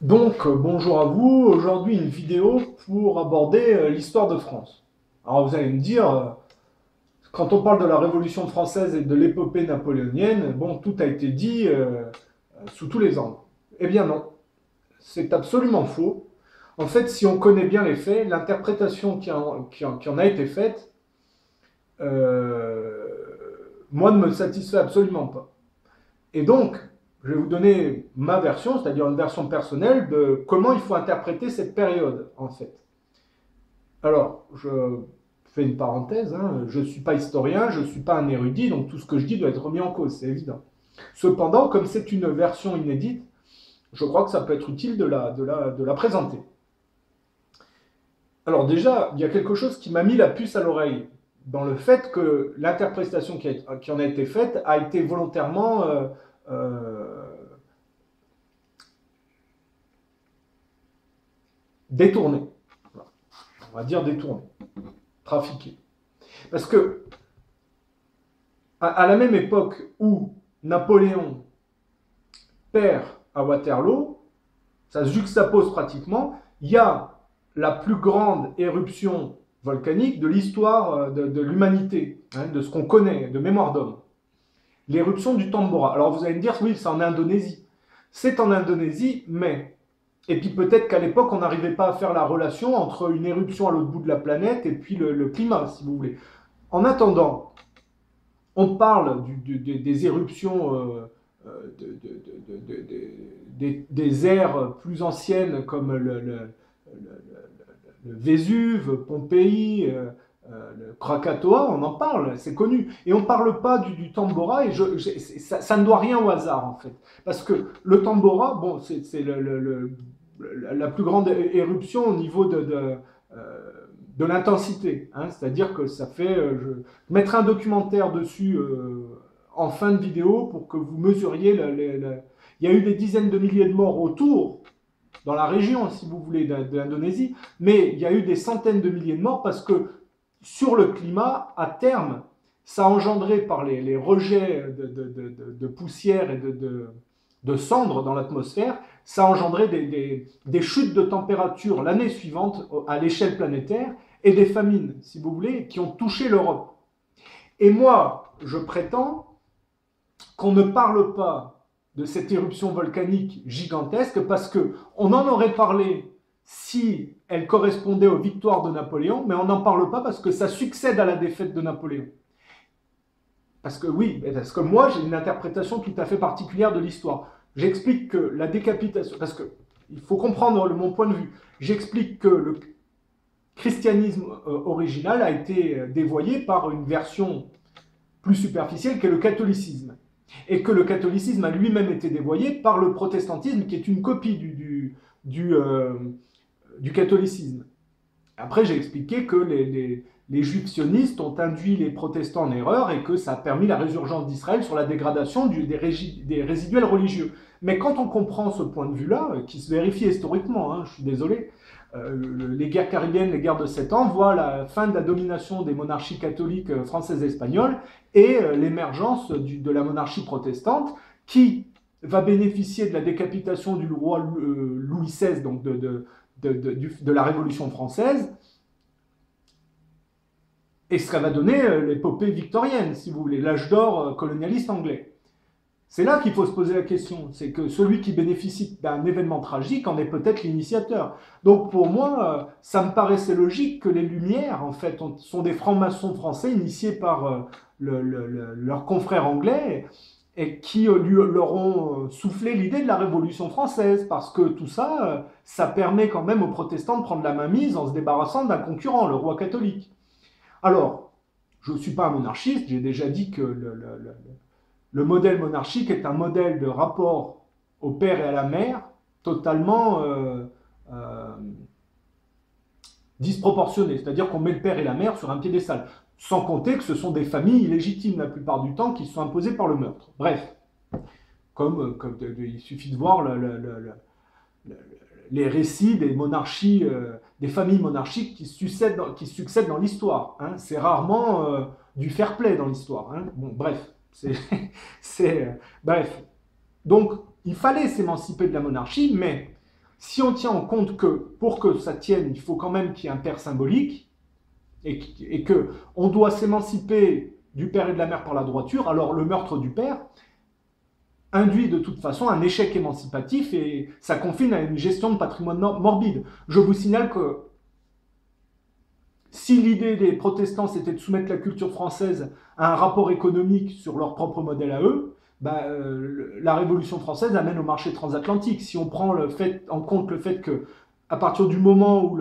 Bonjour à vous. Aujourd'hui, une vidéo pour aborder l'histoire de France. Alors, vous allez me dire, quand on parle de la Révolution française et de l'épopée napoléonienne, bon, tout a été dit sous tous les angles. Eh bien non, c'est absolument faux. En fait, si on connaît bien les faits, l'interprétation qui en a été faite, euh, moi, ne me satisfait absolument pas. Et donc, je vais vous donner ma version, c'est-à-dire une version personnelle de comment il faut interpréter cette période, en fait. Alors, je fais une parenthèse, hein, je ne suis pas historien, je ne suis pas un érudit, donc tout ce que je dis doit être remis en cause, c'est évident. Cependant, comme c'est une version inédite, je crois que ça peut être utile de la présenter. Alors déjà, il y a quelque chose qui m'a mis la puce à l'oreille, dans le fait que l'interprétation qui en a été faite a été volontairement euh, détournée. On va dire détournée, trafiquée. Parce que à la même époque où Napoléon perd à Waterloo, ça se juxtapose pratiquement, il y a la plus grande éruption volcanique de l'histoire de l'humanité, hein, de ce qu'on connaît, de mémoire d'homme. L'éruption du Tambora. Alors vous allez me dire, oui, c'est en Indonésie. C'est en Indonésie, mais... Et puis peut-être qu'à l'époque, on n'arrivait pas à faire la relation entre une éruption à l'autre bout de la planète et puis le climat, si vous voulez. En attendant, on parle des éruptions des ères plus anciennes comme le Vésuve, Pompéi, le Krakatoa, on en parle, c'est connu. Et on ne parle pas du Tambora, et ça ne doit rien au hasard, en fait. Parce que le Tambora, bon, c'est la plus grande éruption au niveau de l'intensité. Hein, c'est-à-dire que ça fait... je mettrai un documentaire dessus en fin de vidéo pour que vous mesuriez... Il y a eu des dizaines de milliers de morts autour, dans la région, si vous voulez, de l'Indonésie, mais il y a eu des centaines de milliers de morts parce que sur le climat, à terme, ça a engendré par les rejets de poussière et de cendres dans l'atmosphère, ça a engendré des chutes de température l'année suivante à l'échelle planétaire et des famines, si vous voulez, qui ont touché l'Europe. Et moi, je prétends qu'on ne parle pas de cette éruption volcanique gigantesque parce qu'on en aurait parlé si elle correspondait aux victoires de Napoléon, mais on n'en parle pas parce que ça succède à la défaite de Napoléon. Parce que oui, parce que moi j'ai une interprétation tout à fait particulière de l'histoire. J'explique que la décapitation, parce que il faut comprendre mon point de vue, j'explique que le christianisme original a été dévoyé par une version plus superficielle qu'est le catholicisme. Et que le catholicisme a lui-même été dévoyé par le protestantisme qui est une copie du catholicisme. Après, j'ai expliqué que les juifs sionistes ont induit les protestants en erreur et que ça a permis la résurgence d'Israël sur la dégradation des résiduels religieux. Mais quand on comprend ce point de vue-là, qui se vérifie historiquement, hein, je suis désolé, les guerres caribéennes, les guerres de 7 ans, voient la fin de la domination des monarchies catholiques françaises et espagnoles et l'émergence de la monarchie protestante qui va bénéficier de la décapitation du roi Louis XVI, donc de la Révolution française, et ce que va donner l'épopée victorienne, si vous voulez, l'âge d'or colonialiste anglais. C'est là qu'il faut se poser la question, c'est que celui qui bénéficie d'un événement tragique en est peut-être l'initiateur. Donc pour moi, ça me paraissait logique que les Lumières, en fait, sont des francs-maçons français initiés par leurs confrères anglais et qui leur ont soufflé l'idée de la Révolution française, parce que tout ça, ça permet quand même aux protestants de prendre la mainmise en se débarrassant d'un concurrent, le roi catholique. Alors, je ne suis pas un monarchiste, j'ai déjà dit que le modèle monarchique est un modèle de rapport au père et à la mère totalement euh, disproportionné. C'est-à-dire qu'on met le père et la mère sur un piédestal. Sans compter que ce sont des familles illégitimes la plupart du temps qui se sont imposées par le meurtre. Bref, il suffit de voir les récits des monarchies, des familles monarchiques qui succèdent dans l'histoire. Hein. C'est rarement du fair play dans l'histoire. Hein. Bon, bref. Bref. Donc, il fallait s'émanciper de la monarchie, mais Si on tient en compte que pour que ça tienne, il faut quand même qu'il y ait un père symbolique, et qu'on doit s'émanciper du père et de la mère par la droiture, alors le meurtre du père induit de toute façon un échec émancipatif et ça confine à une gestion de patrimoine morbide. Je vous signale que si l'idée des protestants c'était de soumettre la culture française à un rapport économique sur leur propre modèle à eux, la Révolution française amène au marché transatlantique. Si on prend en compte le fait que, à partir du moment où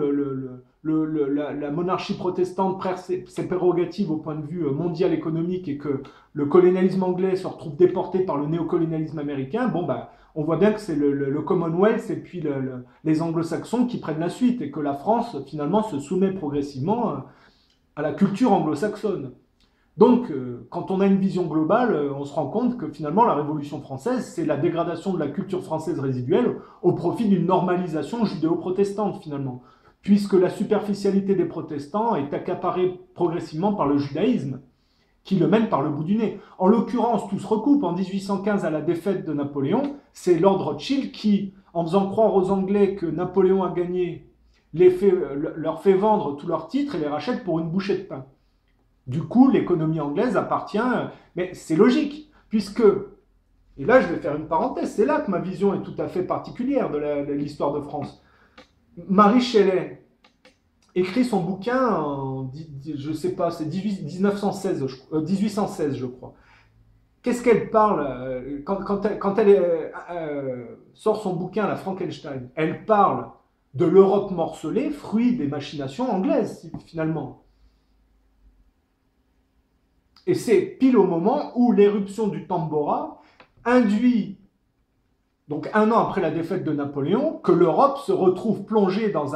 la monarchie protestante perd ses prérogatives au point de vue mondial économique et que le colonialisme anglais se retrouve déporté par le néocolonialisme américain, on voit bien que c'est le Commonwealth et puis les anglo-saxons qui prennent la suite et que la France finalement se soumet progressivement à la culture anglo-saxonne. Donc, quand on a une vision globale, on se rend compte que finalement la Révolution française, c'est la dégradation de la culture française résiduelle au profit d'une normalisation judéo-protestante finalement, puisque la superficialité des protestants est accaparée progressivement par le judaïsme, qui le mène par le bout du nez. En l'occurrence, tout se recoupe. En 1815, à la défaite de Napoléon, c'est Lord Rothschild qui, en faisant croire aux Anglais que Napoléon a gagné, leur fait vendre tous leurs titres et les rachète pour une bouchée de pain. Du coup, l'économie anglaise appartient, mais c'est logique, puisque, et là je vais faire une parenthèse, c'est là que ma vision est tout à fait particulière de l'histoire de France. Marie Shelley écrit son bouquin en, je sais pas, c'est 1816, je crois. Qu'est-ce qu'elle parle quand elle sort son bouquin, la Frankenstein? Elle parle de l'Europe morcelée, fruit des machinations anglaises, finalement. Et c'est pile au moment où l'éruption du Tambora induit, donc un an après la défaite de Napoléon, que l'Europe se retrouve plongée dans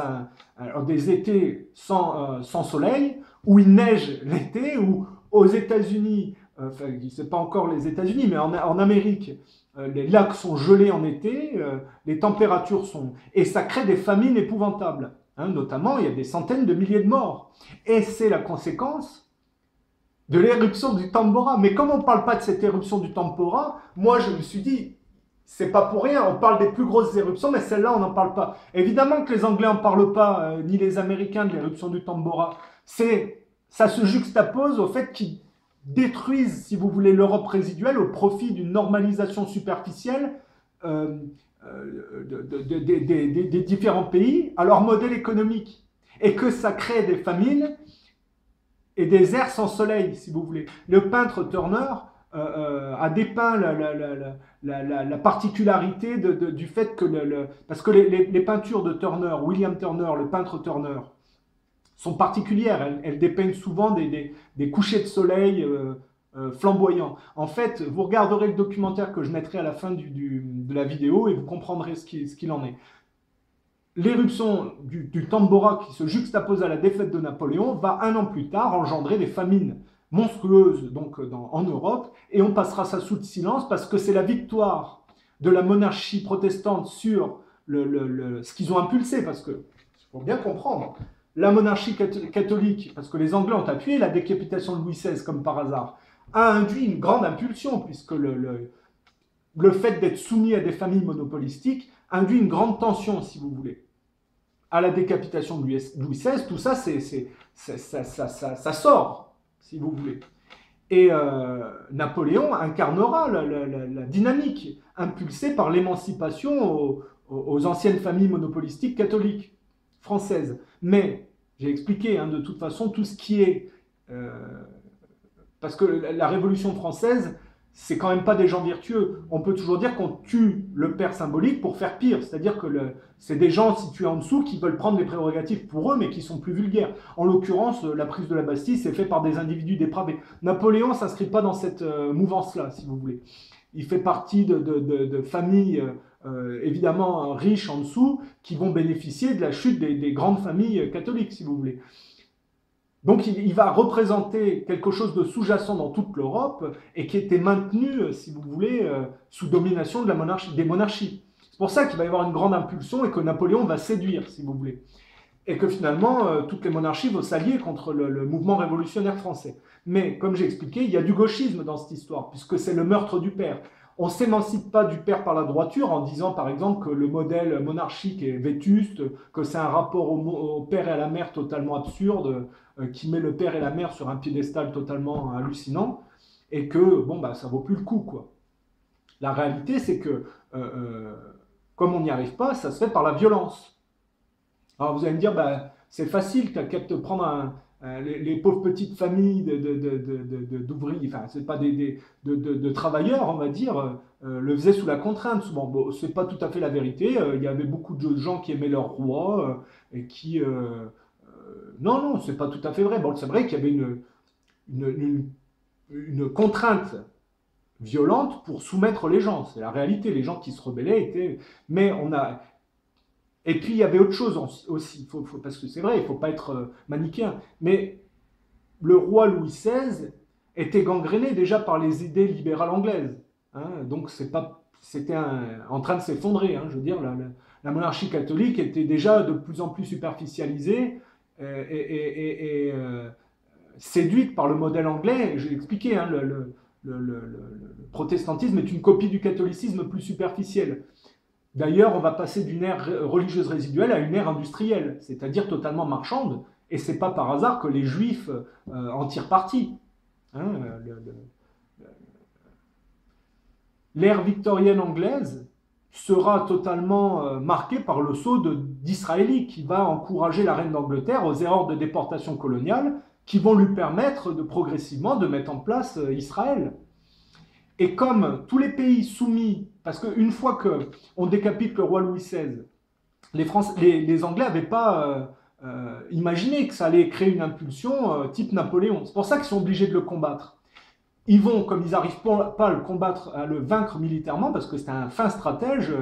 des étés sans soleil, où il neige l'été, où aux États-Unis, enfin, c'est pas encore les États-Unis, mais en Amérique, les lacs sont gelés en été, les températures sont... Et ça crée des famines épouvantables. Hein, notamment, il y a des centaines de milliers de morts. Et c'est la conséquence de l'éruption du Tambora. Mais comme on ne parle pas de cette éruption du Tambora, moi je me suis dit, c'est pas pour rien, on parle des plus grosses éruptions, mais celle-là on n'en parle pas. Évidemment que les Anglais n'en parlent pas, ni les Américains de l'éruption du Tambora. Ça se juxtapose au fait qu'ils détruisent, si vous voulez, l'Europe résiduelle au profit d'une normalisation superficielle des différents pays à leur modèle économique. Et que ça crée des famines et des airs sans soleil, si vous voulez. Le peintre Turner a dépeint la particularité du fait que... parce que les peintures de Turner, William Turner, le peintre Turner, sont particulières. Elles dépeignent souvent des couchers de soleil flamboyants. En fait, vous regarderez le documentaire que je mettrai à la fin de la vidéo et vous comprendrez ce qu'il en est. L'éruption du Tambora qui se juxtapose à la défaite de Napoléon va un an plus tard engendrer des famines monstrueuses donc, en Europe, et on passera ça sous le silence parce que c'est la victoire de la monarchie protestante sur ce qu'ils ont impulsé, parce que, faut bien comprendre, la monarchie catholique, parce que les Anglais ont appuyé la décapitation de Louis XVI comme par hasard, a induit une grande impulsion, puisque le fait d'être soumis à des familles monopolistiques induit une grande tension, si vous voulez. À la décapitation de Louis XVI, tout ça, ça sort, si vous voulez. Et Napoléon incarnera la dynamique impulsée par l'émancipation aux anciennes familles monopolistiques catholiques françaises. Mais, j'ai expliqué, hein, de toute façon, tout ce qui est... parce que la Révolution française, c'est quand même pas des gens vertueux. On peut toujours dire qu'on tue le père symbolique pour faire pire. C'est-à-dire que c'est des gens situés en dessous qui veulent prendre les prérogatives pour eux, mais qui sont plus vulgaires. En l'occurrence, la prise de la Bastille, c'est fait par des individus dépravés. Napoléon ne s'inscrit pas dans cette mouvance-là, si vous voulez. Il fait partie de familles, évidemment, riches en dessous, qui vont bénéficier de la chute des grandes familles catholiques, si vous voulez. Donc il va représenter quelque chose de sous-jacent dans toute l'Europe et qui était maintenu, si vous voulez, sous domination de des monarchies. C'est pour ça qu'il va y avoir une grande impulsion et que Napoléon va séduire, si vous voulez. Et que finalement, toutes les monarchies vont s'allier contre le mouvement révolutionnaire français. Mais, comme j'ai expliqué, il y a du gauchisme dans cette histoire, puisque c'est le meurtre du père. on ne s'émancipe pas du père par la droiture en disant par exemple que le modèle monarchique est vétuste, que c'est un rapport au père et à la mère totalement absurde, qui met le père et la mère sur un piédestal totalement hallucinant, et que bon, bah, ça vaut plus le coup, quoi. La réalité, c'est que comme on n'y arrive pas, ça se fait par la violence. Alors vous allez me dire, bah, c'est facile, t'as qu'à te prendre les pauvres petites familles d'ouvriers, enfin, c'est pas de travailleurs, on va dire, le faisaient sous la contrainte. Souvent, bon, c'est pas tout à fait la vérité. Il y avait beaucoup de gens qui aimaient leur roi et qui. Non, non, c'est pas tout à fait vrai. Bon, c'est vrai qu'il y avait une contrainte violente pour soumettre les gens. C'est la réalité. Les gens qui se rebellaient étaient. Mais on a. Et puis il y avait autre chose aussi, parce que c'est vrai, il ne faut pas être manichéen, mais le roi Louis XVI était gangréné déjà par les idées libérales anglaises. Hein, donc c'était en train de s'effondrer. Hein, je veux dire, la monarchie catholique était déjà de plus en plus superficialisée et séduite par le modèle anglais. J'ai expliqué, hein, le protestantisme est une copie du catholicisme plus superficielle. D'ailleurs, on va passer d'une ère religieuse résiduelle à une ère industrielle, c'est-à-dire totalement marchande, et c'est pas par hasard que les juifs en tirent parti. Hein, l'ère victorienne anglaise sera totalement marquée par le sceau d'Israéli qui va encourager la reine d'Angleterre aux erreurs de déportation coloniale qui vont lui permettre progressivement de mettre en place Israël. Et comme tous les pays soumis, parce qu'une fois qu'on décapite le roi Louis XVI, les Anglais n'avaient pas imaginé que ça allait créer une impulsion type Napoléon. C'est pour ça qu'ils sont obligés de le combattre. Ils vont, comme ils n'arrivent pas à le combattre, à le vaincre militairement, parce que c'était un fin stratège,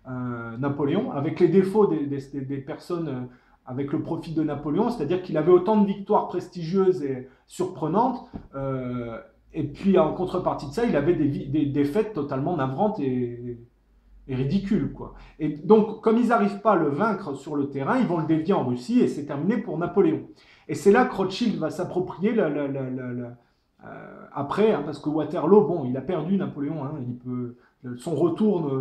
Napoléon, avec les défauts des personnes avec le profil de Napoléon, c'est-à-dire qu'il avait autant de victoires prestigieuses et surprenantes, et puis en contrepartie de ça, il avait des défaites totalement navrantes et ridicules, quoi. Et donc, comme ils n'arrivent pas à le vaincre sur le terrain, ils vont le dévier en Russie et c'est terminé pour Napoléon. Et c'est là que Rothschild va s'approprier après, hein, parce que Waterloo, bon, il a perdu Napoléon, hein, son retour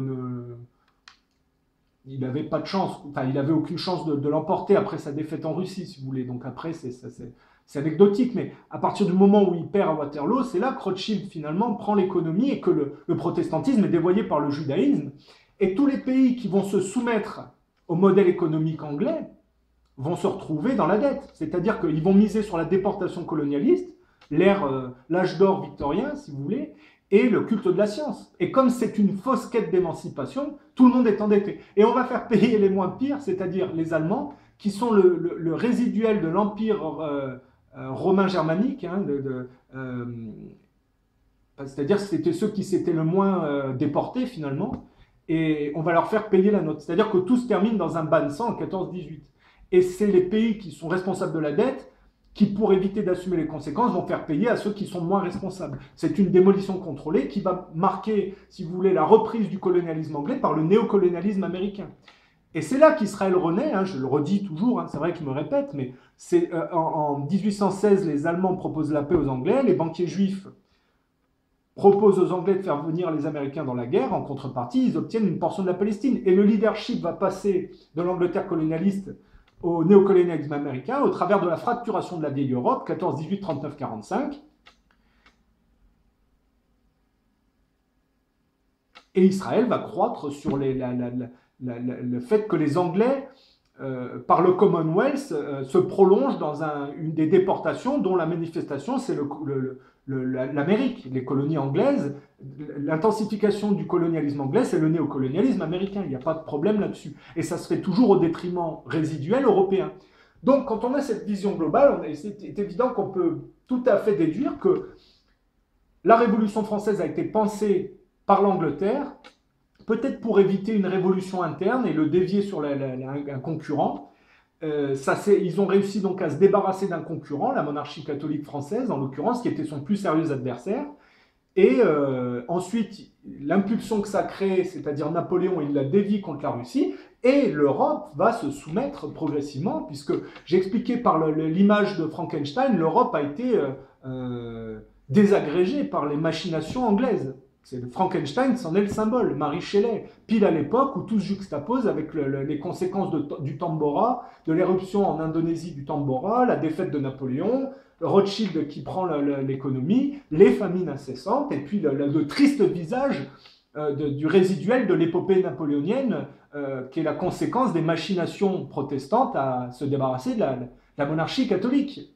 il n'avait pas de chance, enfin, il n'avait aucune chance de l'emporter après sa défaite en Russie, si vous voulez. Donc après, c'est anecdotique, mais à partir du moment où il perd à Waterloo, c'est là que Rothschild finalement prend l'économie et que le protestantisme est dévoyé par le judaïsme. Et tous les pays qui vont se soumettre au modèle économique anglais vont se retrouver dans la dette. C'est-à-dire qu'ils vont miser sur la déportation colonialiste, l'âge d'or victorien, si vous voulez, et le culte de la science. Et comme c'est une fausse quête d'émancipation, tout le monde est endetté. Et on va faire payer les moins pires, c'est-à-dire les Allemands, qui sont le résiduel de l'empire romain germanique, hein, c'est-à-dire que c'était ceux qui s'étaient le moins déportés finalement, et on va leur faire payer la note. C'est-à-dire que tout se termine dans un bain de sang en 14-18. Et c'est les pays qui sont responsables de la dette qui, pour éviter d'assumer les conséquences, vont faire payer à ceux qui sont moins responsables. C'est une démolition contrôlée qui va marquer, si vous voulez, la reprise du colonialisme anglais par le néocolonialisme américain. Et c'est là qu'Israël renaît, hein, je le redis toujours, hein, c'est vrai que je me répète, mais c'est en 1816, les Allemands proposent la paix aux Anglais, les banquiers juifs proposent aux Anglais de faire venir les Américains dans la guerre, en contrepartie, ils obtiennent une portion de la Palestine. Et le leadership va passer de l'Angleterre colonialiste au néocolonialisme américain au travers de la fracturation de la vieille Europe, 14-18, 39-45. Et Israël va croître sur le fait que les Anglais, par le Commonwealth, se prolongent dans une des déportations dont la manifestation, c'est l'Amérique, les colonies anglaises. L'intensification du colonialisme anglais, c'est le néocolonialisme américain. Il n'y a pas de problème là-dessus. Et ça se fait toujours au détriment résiduel européen. Donc, quand on a cette vision globale, c'est évident qu'on peut tout à fait déduire que la Révolution française a été pensée par l'Angleterre, peut-être pour éviter une révolution interne et le dévier sur un concurrent. Ils ont réussi donc à se débarrasser d'un concurrent, la monarchie catholique française en l'occurrence, qui était son plus sérieux adversaire. Et ensuite, l'impulsion que ça crée, c'est-à-dire Napoléon, il la dévie contre la Russie, et l'Europe va se soumettre progressivement, puisque j'ai expliqué par l'image de Frankenstein, l'Europe a été désagrégée par les machinations anglaises. C'est le Frankenstein, c'en est le symbole, Marie Shelley, pile à l'époque où tout se juxtapose avec les conséquences du Tambora, de l'éruption en Indonésie du Tambora, la défaite de Napoléon, Rothschild qui prend l'économie, les famines incessantes, et puis le triste visage du résiduel de l'épopée napoléonienne, qui est la conséquence des machinations protestantes à se débarrasser de la monarchie catholique.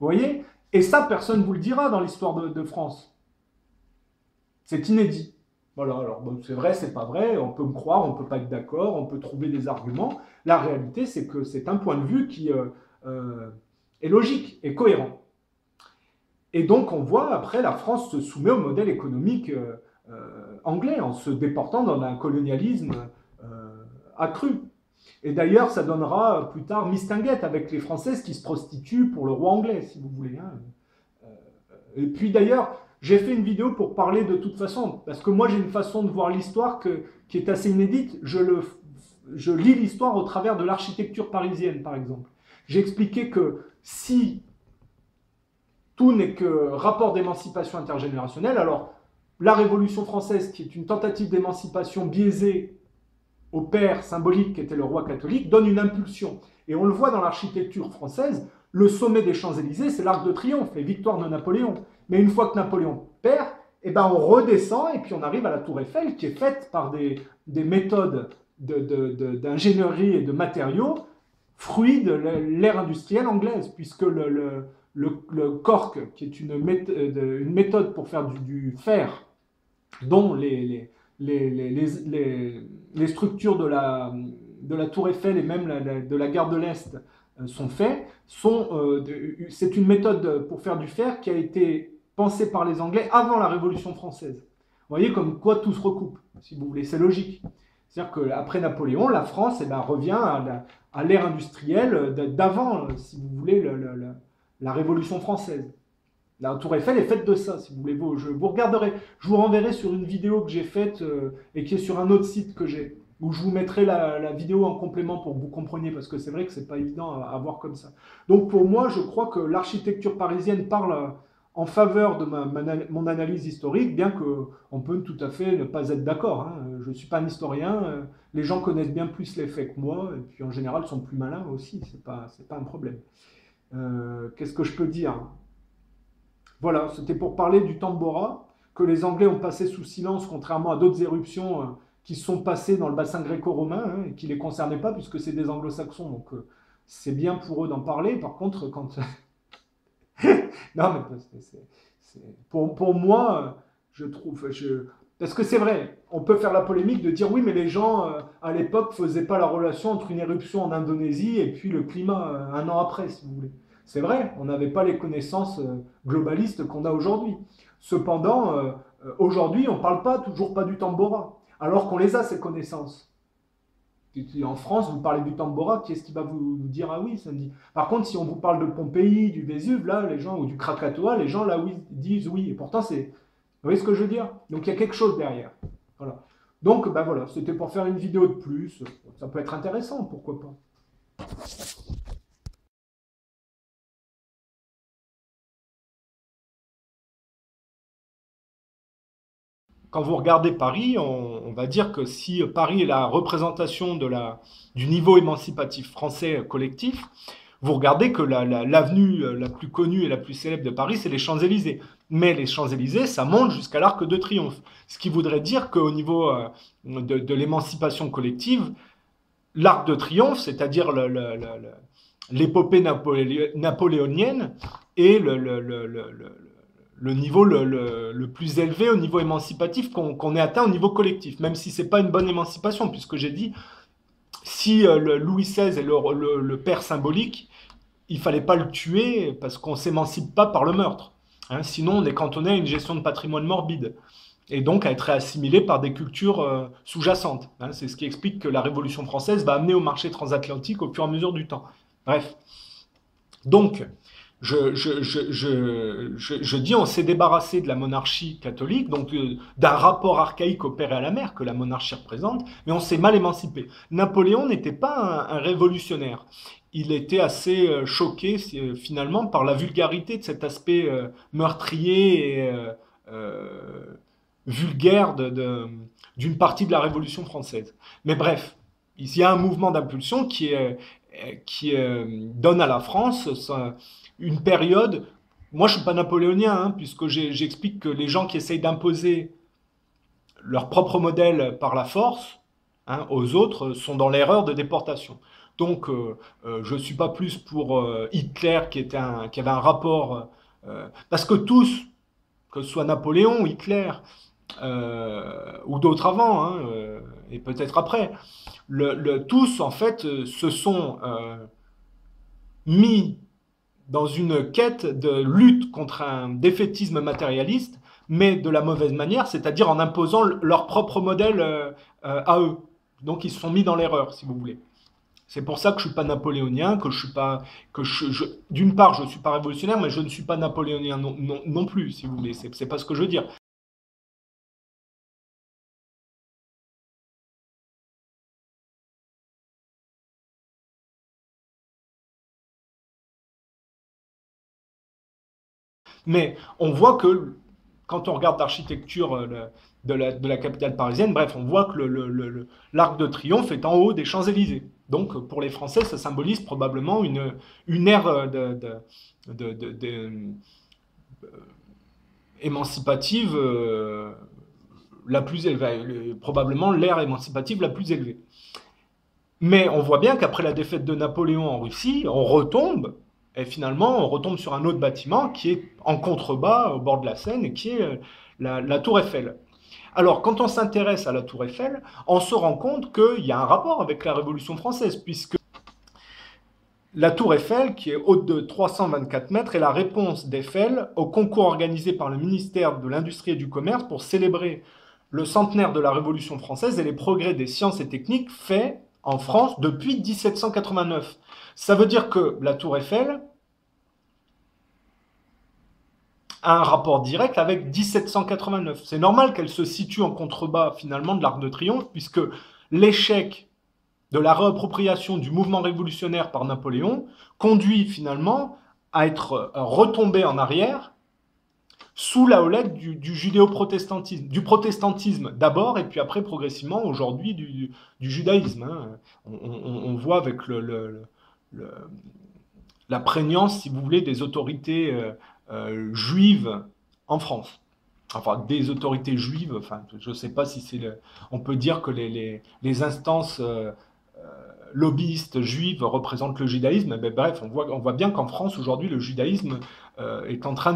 Vous voyez? Et ça, personne ne vous le dira dans l'histoire de France. C'est inédit. Voilà, alors bon, c'est vrai, c'est pas vrai, on peut me croire, on peut pas être d'accord, on peut trouver des arguments. La réalité, c'est que c'est un point de vue qui est logique et cohérent. Et donc, on voit, après, la France se soumet au modèle économique anglais, en se déportant dans un colonialisme accru. Et d'ailleurs, ça donnera plus tard Mistinguett avec les Françaises qui se prostituent pour le roi anglais, si vous voulez. Hein. Et puis d'ailleurs, j'ai fait une vidéo pour parler de toute façon, parce que moi j'ai une façon de voir l'histoire qui est assez inédite. Je lis l'histoire au travers de l'architecture parisienne, par exemple. J'ai expliqué que si tout n'est que rapport d'émancipation intergénérationnelle, alors la Révolution française, qui est une tentative d'émancipation biaisée au père symbolique qui était le roi catholique, donne une impulsion. Et on le voit dans l'architecture française, le sommet des Champs-Élysées, c'est l'Arc de Triomphe, les victoires de Napoléon. Mais une fois que Napoléon perd, eh ben on redescend et puis on arrive à la Tour Eiffel, qui est faite par des méthodes d'ingénierie et de matériaux, fruits de l'ère industrielle anglaise, puisque le cork, qui est une méthode pour faire du fer, dont les structures de la Tour Eiffel et même de la gare de l'Est sont faits, c'est une méthode pour faire du fer qui a été pensée par les Anglais avant la Révolution française. Vous voyez comme quoi tout se recoupe, si vous voulez, c'est logique. C'est-à-dire qu'après Napoléon, la France revient à l'ère industrielle d'avant, si vous voulez, la Révolution française. La Tour Eiffel est faite de ça, si vous voulez. Je vous regarderai, je vous renverrai sur une vidéo que j'ai faite et qui est sur un autre site que j'ai, où je vous mettrai la vidéo en complément pour que vous compreniez, parce que c'est vrai que c'est pas évident à voir comme ça. Donc pour moi, je crois que l'architecture parisienne parle en faveur de mon analyse historique, bien qu'on peut tout à fait ne pas être d'accord. Hein. Je ne suis pas un historien, les gens connaissent bien plus les faits que moi, et puis en général sont plus malins aussi, c'est pas un problème. Qu'est-ce que je peux dire ? Voilà, c'était pour parler du Tambora, que les Anglais ont passé sous silence, contrairement à d'autres éruptions qui sont passées dans le bassin gréco-romain, hein, et qui ne les concernaient pas, puisque c'est des anglo-saxons, donc c'est bien pour eux d'en parler. Par contre, quand... non, mais pour moi, je trouve... Parce que c'est vrai, on peut faire la polémique de dire oui, mais les gens, à l'époque, ne faisaient pas la relation entre une éruption en Indonésie et puis le climat un an après, si vous voulez. C'est vrai, on n'avait pas les connaissances globalistes qu'on a aujourd'hui. Cependant, aujourd'hui, on ne parle toujours pas du Tambora, alors qu'on les a, ces connaissances. En France, vous parlez du Tambora, qui est-ce qui va vous dire ah oui, ça me dit. Par contre, si on vous parle de Pompéi, du Vésuve, là, les gens, ou du Krakatoa, les gens là oui, disent oui. Et pourtant, c'est. Vous voyez ce que je veux dire? Donc il y a quelque chose derrière. Voilà. Donc, ben voilà, c'était pour faire une vidéo de plus. Ça peut être intéressant, pourquoi pas. Quand vous regardez Paris, on va dire que si Paris est la représentation du niveau émancipatif français collectif, vous regardez que l'avenue la plus connue et la plus célèbre de Paris, c'est les Champs-Élysées. Mais les Champs-Élysées, ça monte jusqu'à l'Arc de Triomphe. Ce qui voudrait dire qu'au niveau de l'émancipation collective, l'Arc de Triomphe, c'est-à-dire l'épopée napoléonienne, est le niveau le plus élevé au niveau émancipatif qu'on ait atteint au niveau collectif, même si ce n'est pas une bonne émancipation, puisque j'ai dit, si Louis XVI est le père symbolique, il ne fallait pas le tuer parce qu'on ne s'émancipe pas par le meurtre. Hein, sinon, on est cantonné à une gestion de patrimoine morbide et donc à être assimilé par des cultures sous-jacentes. Hein, c'est ce qui explique que la Révolution française va amener au marché transatlantique au fur et à mesure du temps. Bref. Donc, je dis on s'est débarrassé de la monarchie catholique, donc d'un rapport archaïque au père et à la mère que la monarchie représente, mais on s'est mal émancipé. Napoléon n'était pas un révolutionnaire. Il était assez choqué finalement par la vulgarité de cet aspect meurtrier et vulgaire d'une partie de la Révolution française. Mais bref, il y a un mouvement d'impulsion qui donne à la France une période. Moi, je ne suis pas napoléonien, hein, puisque j'explique que les gens qui essayent d'imposer leur propre modèle par la force, hein, aux autres, sont dans l'erreur de déportation. Donc, je ne suis pas plus pour Hitler qui avait un rapport. Parce que tous, que ce soit Napoléon, Hitler, ou d'autres avant, hein, et peut-être après, tous, en fait, se sont mis dans une quête de lutte contre un défaitisme matérialiste, mais de la mauvaise manière, c'est-à-dire en imposant leur propre modèle à eux. Donc ils se sont mis dans l'erreur, si vous voulez. C'est pour ça que je ne suis pas napoléonien, que je suis pas, d'une part, je ne suis pas révolutionnaire, mais je ne suis pas napoléonien non plus, si vous voulez. C'est pas ce que je veux dire. Mais on voit que quand on regarde l'architecture de la capitale parisienne, bref, on voit que l'Arc de Triomphe est en haut des Champs-Élysées. Donc pour les Français, ça symbolise probablement une ère émancipative la plus élevée, probablement l'ère émancipative la plus élevée. Mais on voit bien qu'après la défaite de Napoléon en Russie, on retombe, et finalement on retombe sur un autre bâtiment qui est en contrebas au bord de la Seine, et qui est la Tour Eiffel. Alors, quand on s'intéresse à la Tour Eiffel, on se rend compte qu'il y a un rapport avec la Révolution française, puisque la Tour Eiffel, qui est haute de 324 mètres, est la réponse d'Eiffel au concours organisé par le ministère de l'Industrie et du Commerce pour célébrer le centenaire de la Révolution française et les progrès des sciences et techniques faits en France depuis 1789. Ça veut dire que la Tour Eiffel a un rapport direct avec 1789. C'est normal qu'elle se situe en contrebas finalement de l'Arc de Triomphe, puisque l'échec de la réappropriation du mouvement révolutionnaire par Napoléon conduit finalement à être retombé en arrière sous la houlette du judéo-protestantisme, du protestantisme d'abord, et puis après progressivement aujourd'hui du judaïsme. Hein. On voit avec la prégnance, si vous voulez, des autorités juives en France. Enfin, des autorités juives, enfin, je ne sais pas si c'est on peut dire que les instances lobbyistes juives représentent le judaïsme, mais bref, on voit bien qu'en France, aujourd'hui, le judaïsme est en train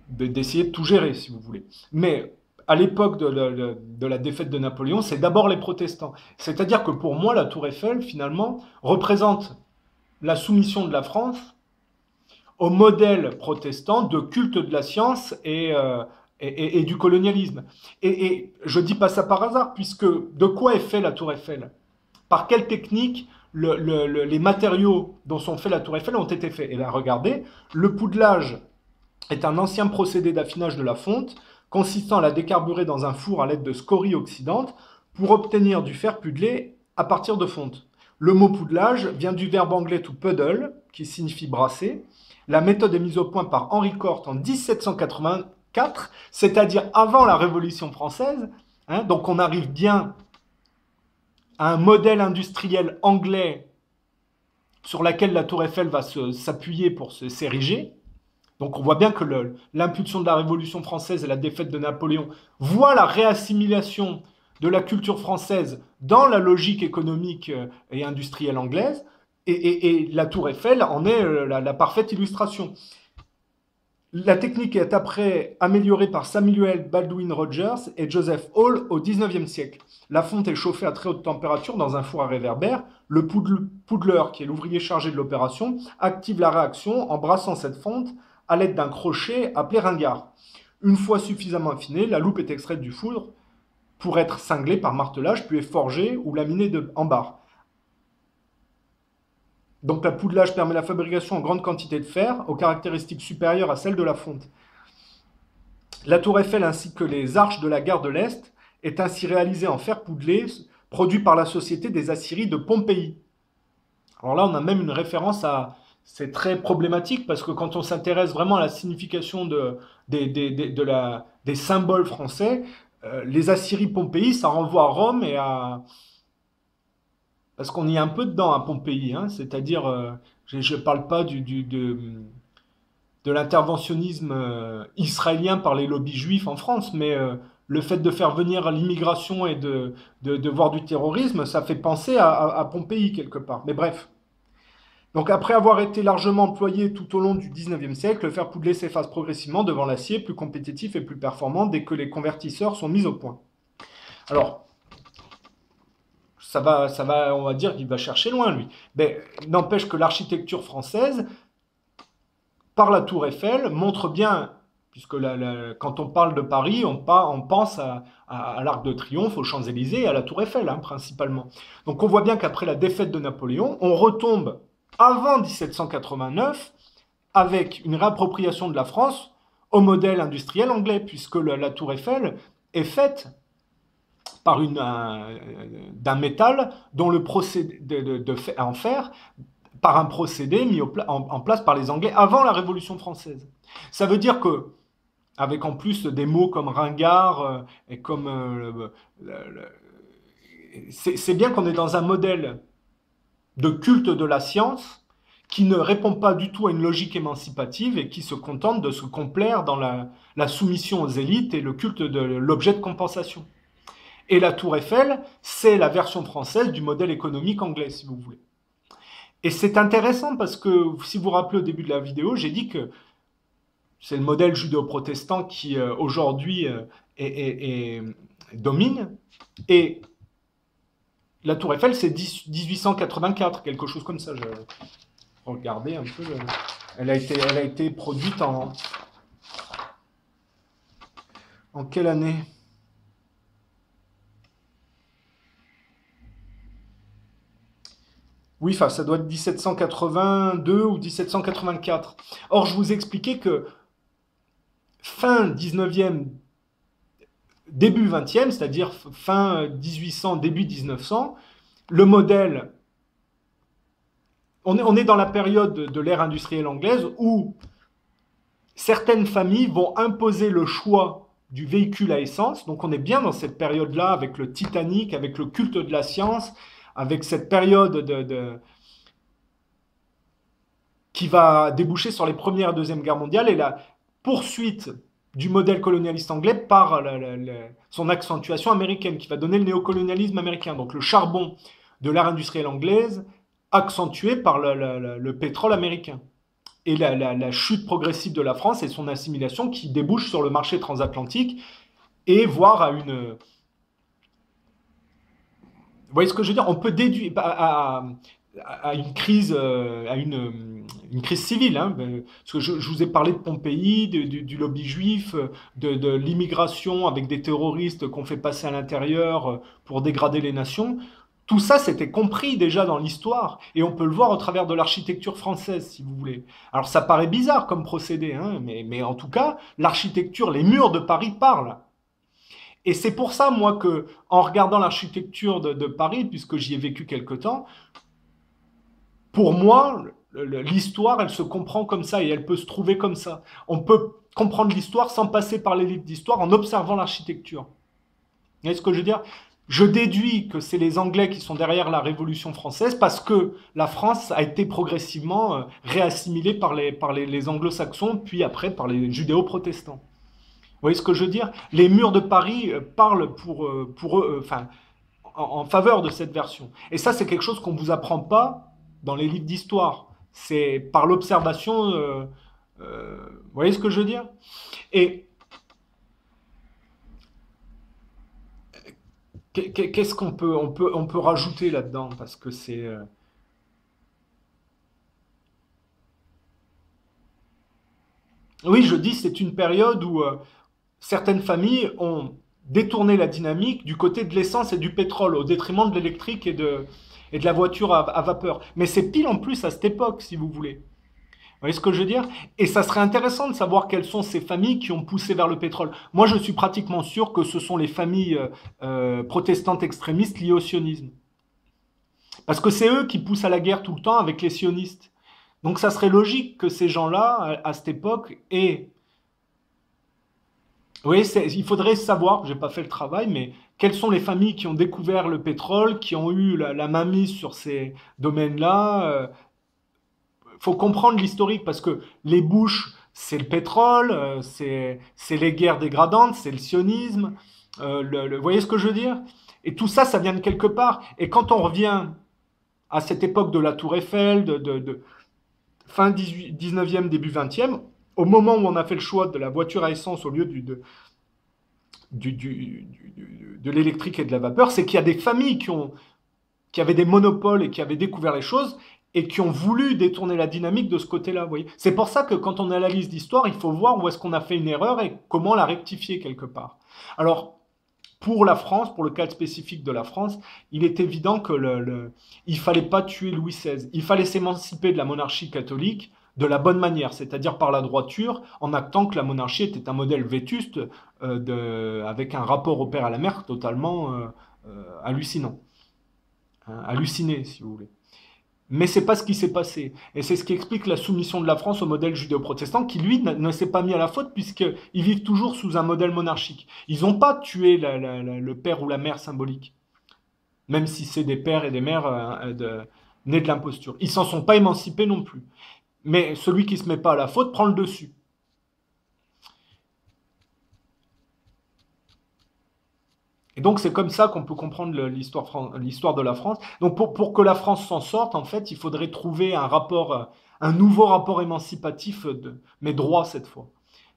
d'essayer de tout gérer, si vous voulez. Mais à l'époque de la défaite de Napoléon, c'est d'abord les protestants. C'est-à-dire que pour moi, la Tour Eiffel, finalement, représente la soumission de la France au modèle protestant de culte de la science et du colonialisme. Et je ne dis pas ça par hasard, puisque de quoi est fait la Tour Eiffel? Par quelle technique les matériaux dont sont faits la Tour Eiffel ont été faits? Et là, regardez, le poudelage est un ancien procédé d'affinage de la fonte consistant à la décarburer dans un four à l'aide de scories oxydantes pour obtenir du fer pudelé à partir de fonte. Le mot poudelage vient du verbe anglais to puddle, qui signifie brasser. La méthode est mise au point par Henri Corte en 1784, c'est-à-dire avant la Révolution française. Hein, donc on arrive bien à un modèle industriel anglais sur lequel la Tour Eiffel va s'appuyer pour s'ériger. Donc on voit bien que l'impulsion de la Révolution française et la défaite de Napoléon voient la réassimilation de la culture française dans la logique économique et industrielle anglaise, et la Tour Eiffel en est la parfaite illustration. La technique est après améliorée par Samuel Baldwin Rogers et Joseph Hall au XIXe siècle. La fonte est chauffée à très haute température dans un four à réverbère. Le poudeleur, qui est l'ouvrier chargé de l'opération, active la réaction en brassant cette fonte à l'aide d'un crochet appelé ringard. Une fois suffisamment affinée, la loupe est extraite du four pour être cinglée par martelage, puis est forgée ou laminée en barre. Donc le poudelage permet la fabrication en grande quantité de fer, aux caractéristiques supérieures à celles de la fonte. La Tour Eiffel ainsi que les arches de la gare de l'Est est ainsi réalisée en fer poudelé, produit par la Société des aciéries de Pompéi. Alors là, on a même une référence à c'est très problématique parce que quand on s'intéresse vraiment à la signification des symboles français, les Assyries Pompéi, ça renvoie à Rome et à... Parce qu'on y est un peu dedans à Pompéi, hein, c'est-à-dire, je ne parle pas de l'interventionnisme israélien par les lobbies juifs en France, mais le fait de faire venir l'immigration et de voir du terrorisme, ça fait penser à Pompéi quelque part. Mais bref. Donc après avoir été largement employé tout au long du XIXe siècle, le fer poudlé s'efface progressivement devant l'acier, plus compétitif et plus performant dès que les convertisseurs sont mis au point. Alors, on va dire qu'il va chercher loin, lui. Mais n'empêche que l'architecture française, par la Tour Eiffel, montre bien, puisque quand on parle de Paris, on pense à l'Arc de Triomphe, aux Champs-Élysées et à la Tour Eiffel, hein, principalement. Donc on voit bien qu'après la défaite de Napoléon, on retombe avant 1789 avec une réappropriation de la France au modèle industriel anglais, puisque la Tour Eiffel est faite par d'un métal dont le procédé en fer par un procédé mis en place par les Anglais avant la Révolution française. Ça veut dire que, avec en plus des mots comme ringard et comme... c'est bien qu'on est dans un modèle de culte de la science qui ne répond pas du tout à une logique émancipative et qui se contente de se complaire dans la soumission aux élites et le culte de l'objet de compensation. Et la Tour Eiffel, c'est la version française du modèle économique anglais, si vous voulez. Et c'est intéressant parce que, si vous vous rappelez au début de la vidéo, j'ai dit que c'est le modèle judéo-protestant qui, aujourd'hui, domine. Et la Tour Eiffel, c'est 1884, quelque chose comme ça. Je regardez un peu. Elle a été produite en quelle année ? Oui, enfin, ça doit être 1782 ou 1784. Or, je vous expliquais que fin 19e, début 20e, c'est-à-dire fin 1800, début 1900, le modèle, on est dans la période de l'ère industrielle anglaise où certaines familles vont imposer le choix du véhicule à essence. Donc on est bien dans cette période-là avec le Titanic, avec le culte de la science, avec cette période qui va déboucher sur les Premières et Deuxième Guerres mondiales et la poursuite du modèle colonialiste anglais par son accentuation américaine, qui va donner le néocolonialisme américain. Donc le charbon de l'ère industrielle anglaise accentué par le pétrole américain. Et la chute progressive de la France et son assimilation qui débouche sur le marché transatlantique et voire à une... Vous voyez ce que je veux dire? On peut déduire à une crise, une crise civile. Hein, parce que je vous ai parlé de Pompéi, du lobby juif, de l'immigration avec des terroristes qu'on fait passer à l'intérieur pour dégrader les nations. Tout ça, c'était compris déjà dans l'histoire, et on peut le voir au travers de l'architecture française, si vous voulez. Alors ça paraît bizarre comme procédé, hein, mais en tout cas, l'architecture, les murs de Paris parlent. Et c'est pour ça, moi, que en regardant l'architecture de Paris, puisque j'y ai vécu quelque temps, pour moi, l'histoire, elle se comprend comme ça et elle peut se trouver comme ça. On peut comprendre l'histoire sans passer par les livres d'histoire en observant l'architecture. Vous voyez ce que je veux dire? Je déduis que c'est les Anglais qui sont derrière la Révolution française parce que la France a été progressivement réassimilée par les anglo-saxons, puis après par les judéo-protestants. Vous voyez ce que je veux dire? Les murs de Paris parlent pour eux, enfin, en faveur de cette version. Et ça, c'est quelque chose qu'on ne vous apprend pas dans les livres d'histoire. C'est par l'observation. Vous voyez ce que je veux dire? Et qu'est-ce qu'on peut, on peut rajouter là-dedans? Parce que c'est... Oui, je dis, c'est une période où certaines familles ont détourné la dynamique du côté de l'essence et du pétrole, au détriment de l'électrique et de la voiture à vapeur. Mais c'est pile en plus à cette époque, si vous voulez. Vous voyez ce que je veux dire? Et ça serait intéressant de savoir quelles sont ces familles qui ont poussé vers le pétrole. Moi, je suis pratiquement sûr que ce sont les familles protestantes extrémistes liées au sionisme. Parce que c'est eux qui poussent à la guerre tout le temps avec les sionistes. Donc ça serait logique que ces gens-là, à cette époque, aient... Oui, il faudrait savoir, je n'ai pas fait le travail, mais quelles sont les familles qui ont découvert le pétrole, qui ont eu la mainmise sur ces domaines-là. Il faut comprendre l'historique parce que les Bush, c'est le pétrole, c'est les guerres dégradantes, c'est le sionisme. Vous voyez ce que je veux dire? Et tout ça, ça vient de quelque part. Et quand on revient à cette époque de la Tour Eiffel, de fin 19e, début 20e, au moment où on a fait le choix de la voiture à essence au lieu de l'électrique et de la vapeur, c'est qu'il y a des familles qui avaient des monopoles et qui avaient découvert les choses et qui ont voulu détourner la dynamique de ce côté-là. Vous voyez, c'est pour ça que quand on analyse l'histoire, il faut voir où est-ce qu'on a fait une erreur et comment la rectifier quelque part. Alors, pour la France, pour le cas spécifique de la France, il est évident que il fallait pas tuer Louis XVI. Il fallait s'émanciper de la monarchie catholique de la bonne manière, c'est-à-dire par la droiture, en actant que la monarchie était un modèle vétuste avec un rapport au père à la mère totalement hallucinant. Hein, halluciné, si vous voulez. Mais c'est pas ce qui s'est passé. Et c'est ce qui explique la soumission de la France au modèle judéo-protestant, qui, lui, ne s'est pas mis à la faute, puisqu'ils vivent toujours sous un modèle monarchique. Ils n'ont pas tué le père ou la mère symbolique, même si c'est des pères et des mères nés de l'imposture. Ils s'en sont pas émancipés non plus. Mais celui qui ne se met pas à la faute prend le dessus. Et donc, c'est comme ça qu'on peut comprendre l'histoire de la France. Donc, pour que la France s'en sorte, en fait, il faudrait trouver un nouveau rapport émancipatif, mais droit cette fois,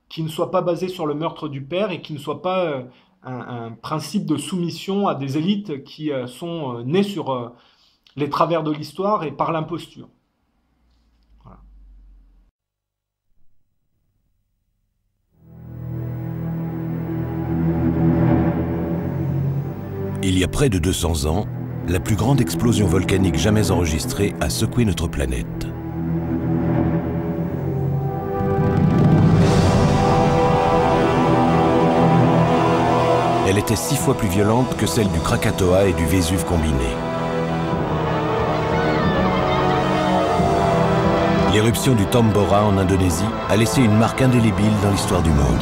qui ne soit pas basé sur le meurtre du père et qui ne soit pas un principe de soumission à des élites qui sont nées sur les travers de l'histoire et par l'imposture. Voilà. Il y a près de 200 ans, la plus grande explosion volcanique jamais enregistrée a secoué notre planète. Elle était 6 fois plus violente que celle du Krakatoa et du Vésuve combinés. L'éruption du Tambora en Indonésie a laissé une marque indélébile dans l'histoire du monde.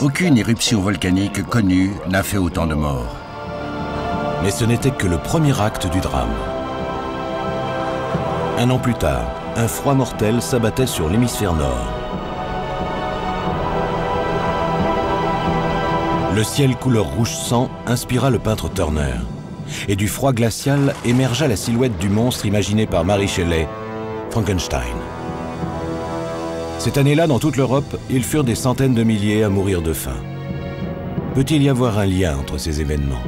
Aucune éruption volcanique connue n'a fait autant de morts. Mais ce n'était que le premier acte du drame. Un an plus tard, un froid mortel s'abattait sur l'hémisphère nord. Le ciel couleur rouge sang inspira le peintre Turner. Et du froid glacial émergea la silhouette du monstre imaginé par Mary Shelley, Frankenstein. Cette année-là, dans toute l'Europe, ils furent des centaines de milliers à mourir de faim. Peut-il y avoir un lien entre ces événements?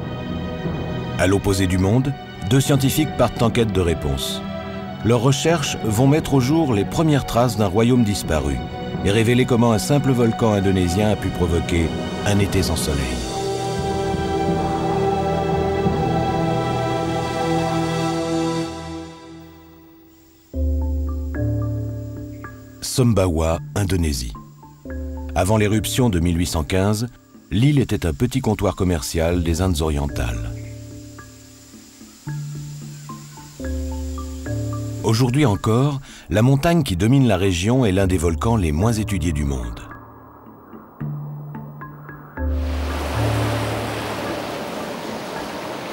À l'opposé du monde, 2 scientifiques partent en quête de réponses. Leurs recherches vont mettre au jour les premières traces d'un royaume disparu et révéler comment un simple volcan indonésien a pu provoquer un été sans soleil. Sumbawa, Indonésie. Avant l'éruption de 1815, l'île était un petit comptoir commercial des Indes orientales. Aujourd'hui encore, la montagne qui domine la région est l'un des volcans les moins étudiés du monde.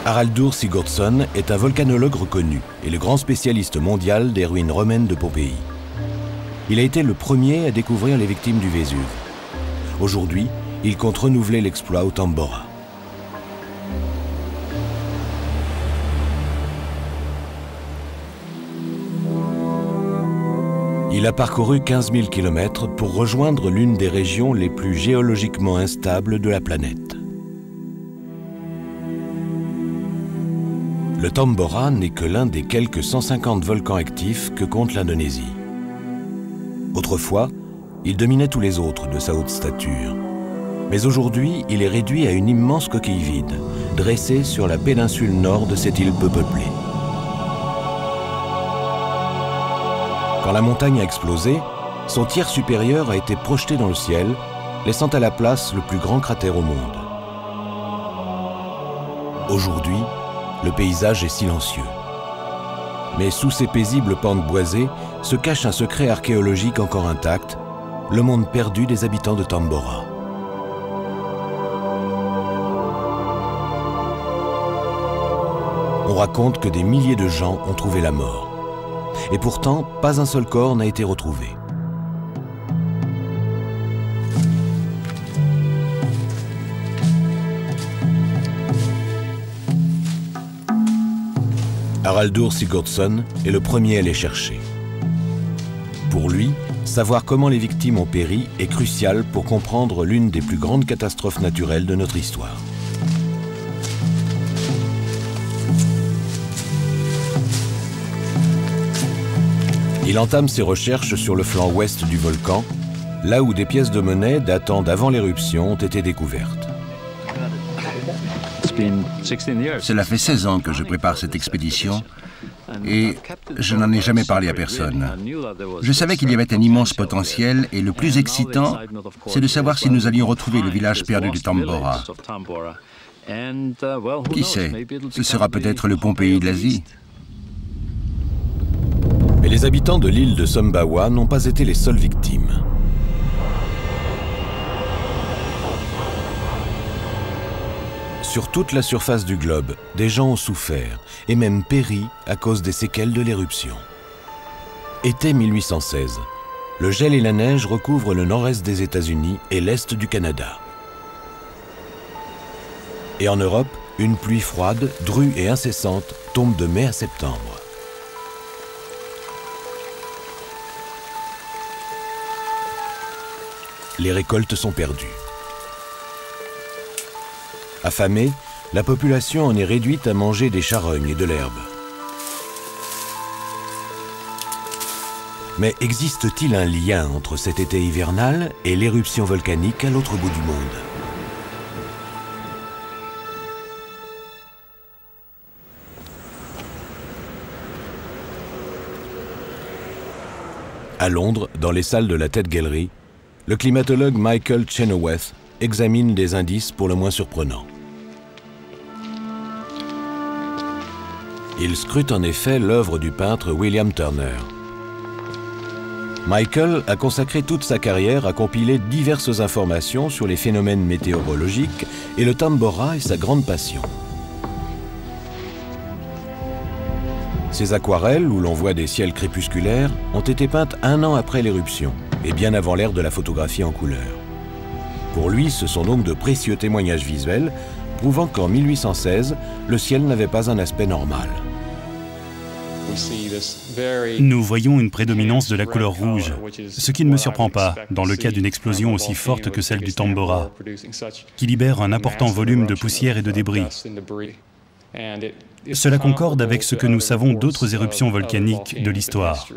Haraldur Sigurdsson est un volcanologue reconnu et le grand spécialiste mondial des ruines romaines de Pompéi. Il a été le premier à découvrir les victimes du Vésuve. Aujourd'hui, il compte renouveler l'exploit au Tambora. Il a parcouru 15 000 km pour rejoindre l'une des régions les plus géologiquement instables de la planète. Le Tambora n'est que l'un des quelques 150 volcans actifs que compte l'Indonésie. Autrefois, il dominait tous les autres de sa haute stature. Mais aujourd'hui, il est réduit à une immense coquille vide, dressée sur la péninsule nord de cette île peu peuplée. Quand la montagne a explosé, son tiers supérieur a été projeté dans le ciel, laissant à la place le plus grand cratère au monde. Aujourd'hui, le paysage est silencieux. Mais sous ces paisibles pentes boisées se cache un secret archéologique encore intact, le monde perdu des habitants de Tambora. On raconte que des milliers de gens ont trouvé la mort. Et pourtant, pas un seul corps n'a été retrouvé. Haraldur Sigurdsson est le premier à les chercher. Pour lui, savoir comment les victimes ont péri est crucial pour comprendre l'une des plus grandes catastrophes naturelles de notre histoire. Il entame ses recherches sur le flanc ouest du volcan, là où des pièces de monnaie datant d'avant l'éruption ont été découvertes. Cela fait 16 ans que je prépare cette expédition et je n'en ai jamais parlé à personne. Je savais qu'il y avait un immense potentiel et le plus excitant, c'est de savoir si nous allions retrouver le village perdu de Tambora. Qui sait, ce sera peut-être le Pompéi de l'Asie. Mais les habitants de l'île de Sumbawa n'ont pas été les seules victimes. Sur toute la surface du globe, des gens ont souffert et même péri à cause des séquelles de l'éruption. Été 1816. Le gel et la neige recouvrent le nord-est des États-Unis et l'est du Canada. Et en Europe, une pluie froide, drue et incessante tombe de mai à septembre. Les récoltes sont perdues. Affamée, la population en est réduite à manger des charognes et de l'herbe. Mais existe-t-il un lien entre cet été hivernal et l'éruption volcanique à l'autre bout du monde? À Londres, dans les salles de la Tate Gallery, le climatologue Michael Chenoweth examine des indices pour le moins surprenants. Il scrute en effet l'œuvre du peintre William Turner. Michael a consacré toute sa carrière à compiler diverses informations sur les phénomènes météorologiques et le Tambora est sa grande passion. Ces aquarelles, où l'on voit des ciels crépusculaires, ont été peintes 1 an après l'éruption et bien avant l'ère de la photographie en couleur. Pour lui, ce sont donc de précieux témoignages visuels prouvant qu'en 1816, le ciel n'avait pas un aspect normal. Nous voyons une prédominance de la couleur rouge, ce qui ne me surprend pas dans le cas d'une explosion aussi forte que celle du Tambora, qui libère un important volume de poussière et de débris. Cela concorde avec ce que nous savons d'autres éruptions volcaniques de l'histoire.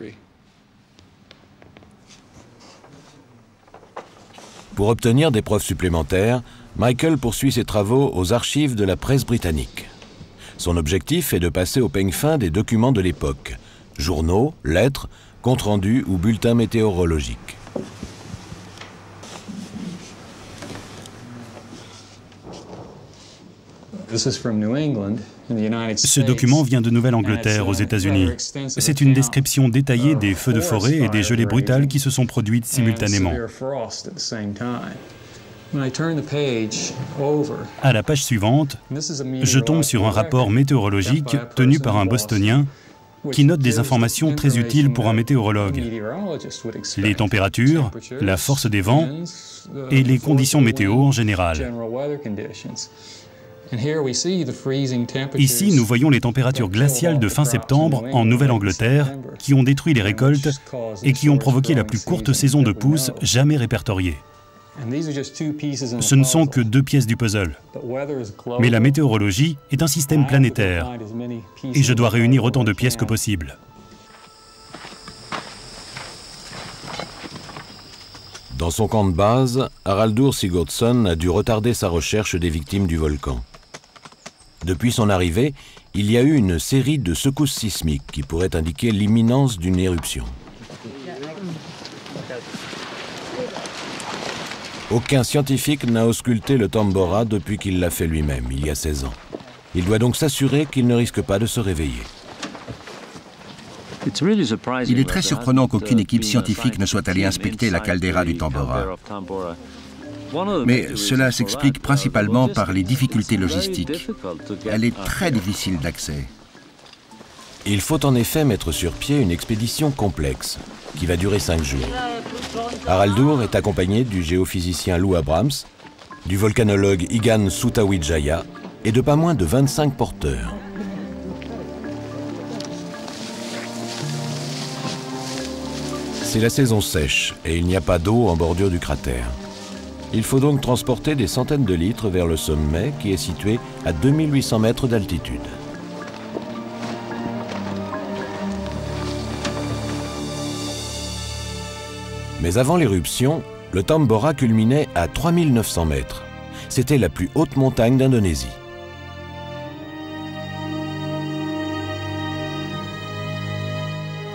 Pour obtenir des preuves supplémentaires, Michael poursuit ses travaux aux archives de la presse britannique. Son objectif est de passer au peigne fin des documents de l'époque, journaux, lettres, comptes rendus ou bulletins météorologiques. Ce document vient de Nouvelle-Angleterre, aux États-Unis. C'est une description détaillée des feux de forêt et des gelées brutales qui se sont produites simultanément. À la page suivante, je tombe sur un rapport météorologique tenu par un Bostonien qui note des informations très utiles pour un météorologue. Les températures, la force des vents et les conditions météo en général. Ici, nous voyons les températures glaciales de fin septembre en Nouvelle-Angleterre qui ont détruit les récoltes et qui ont provoqué la plus courte saison de pousses jamais répertoriée. Ce ne sont que 2 pièces du puzzle. Mais la météorologie est un système planétaire et je dois réunir autant de pièces que possible. Dans son camp de base, Haraldur Sigurdsson a dû retarder sa recherche des victimes du volcan. Depuis son arrivée, il y a eu une série de secousses sismiques qui pourraient indiquer l'imminence d'une éruption. Aucun scientifique n'a ausculté le Tambora depuis qu'il l'a fait lui-même, il y a 16 ans. Il doit donc s'assurer qu'il ne risque pas de se réveiller. Il est très surprenant qu'aucune équipe scientifique ne soit allée inspecter la caldeira du Tambora. Mais cela s'explique principalement par les difficultés logistiques. Elle est très difficile d'accès. Il faut en effet mettre sur pied une expédition complexe, qui va durer 5 jours. Haraldur est accompagné du géophysicien Lou Abrams, du volcanologue Igan Sutawijaya et de pas moins de 25 porteurs. C'est la saison sèche et il n'y a pas d'eau en bordure du cratère. Il faut donc transporter des centaines de litres vers le sommet qui est situé à 2800 mètres d'altitude. Mais avant l'éruption, le Tambora culminait à 3900 mètres. C'était la plus haute montagne d'Indonésie.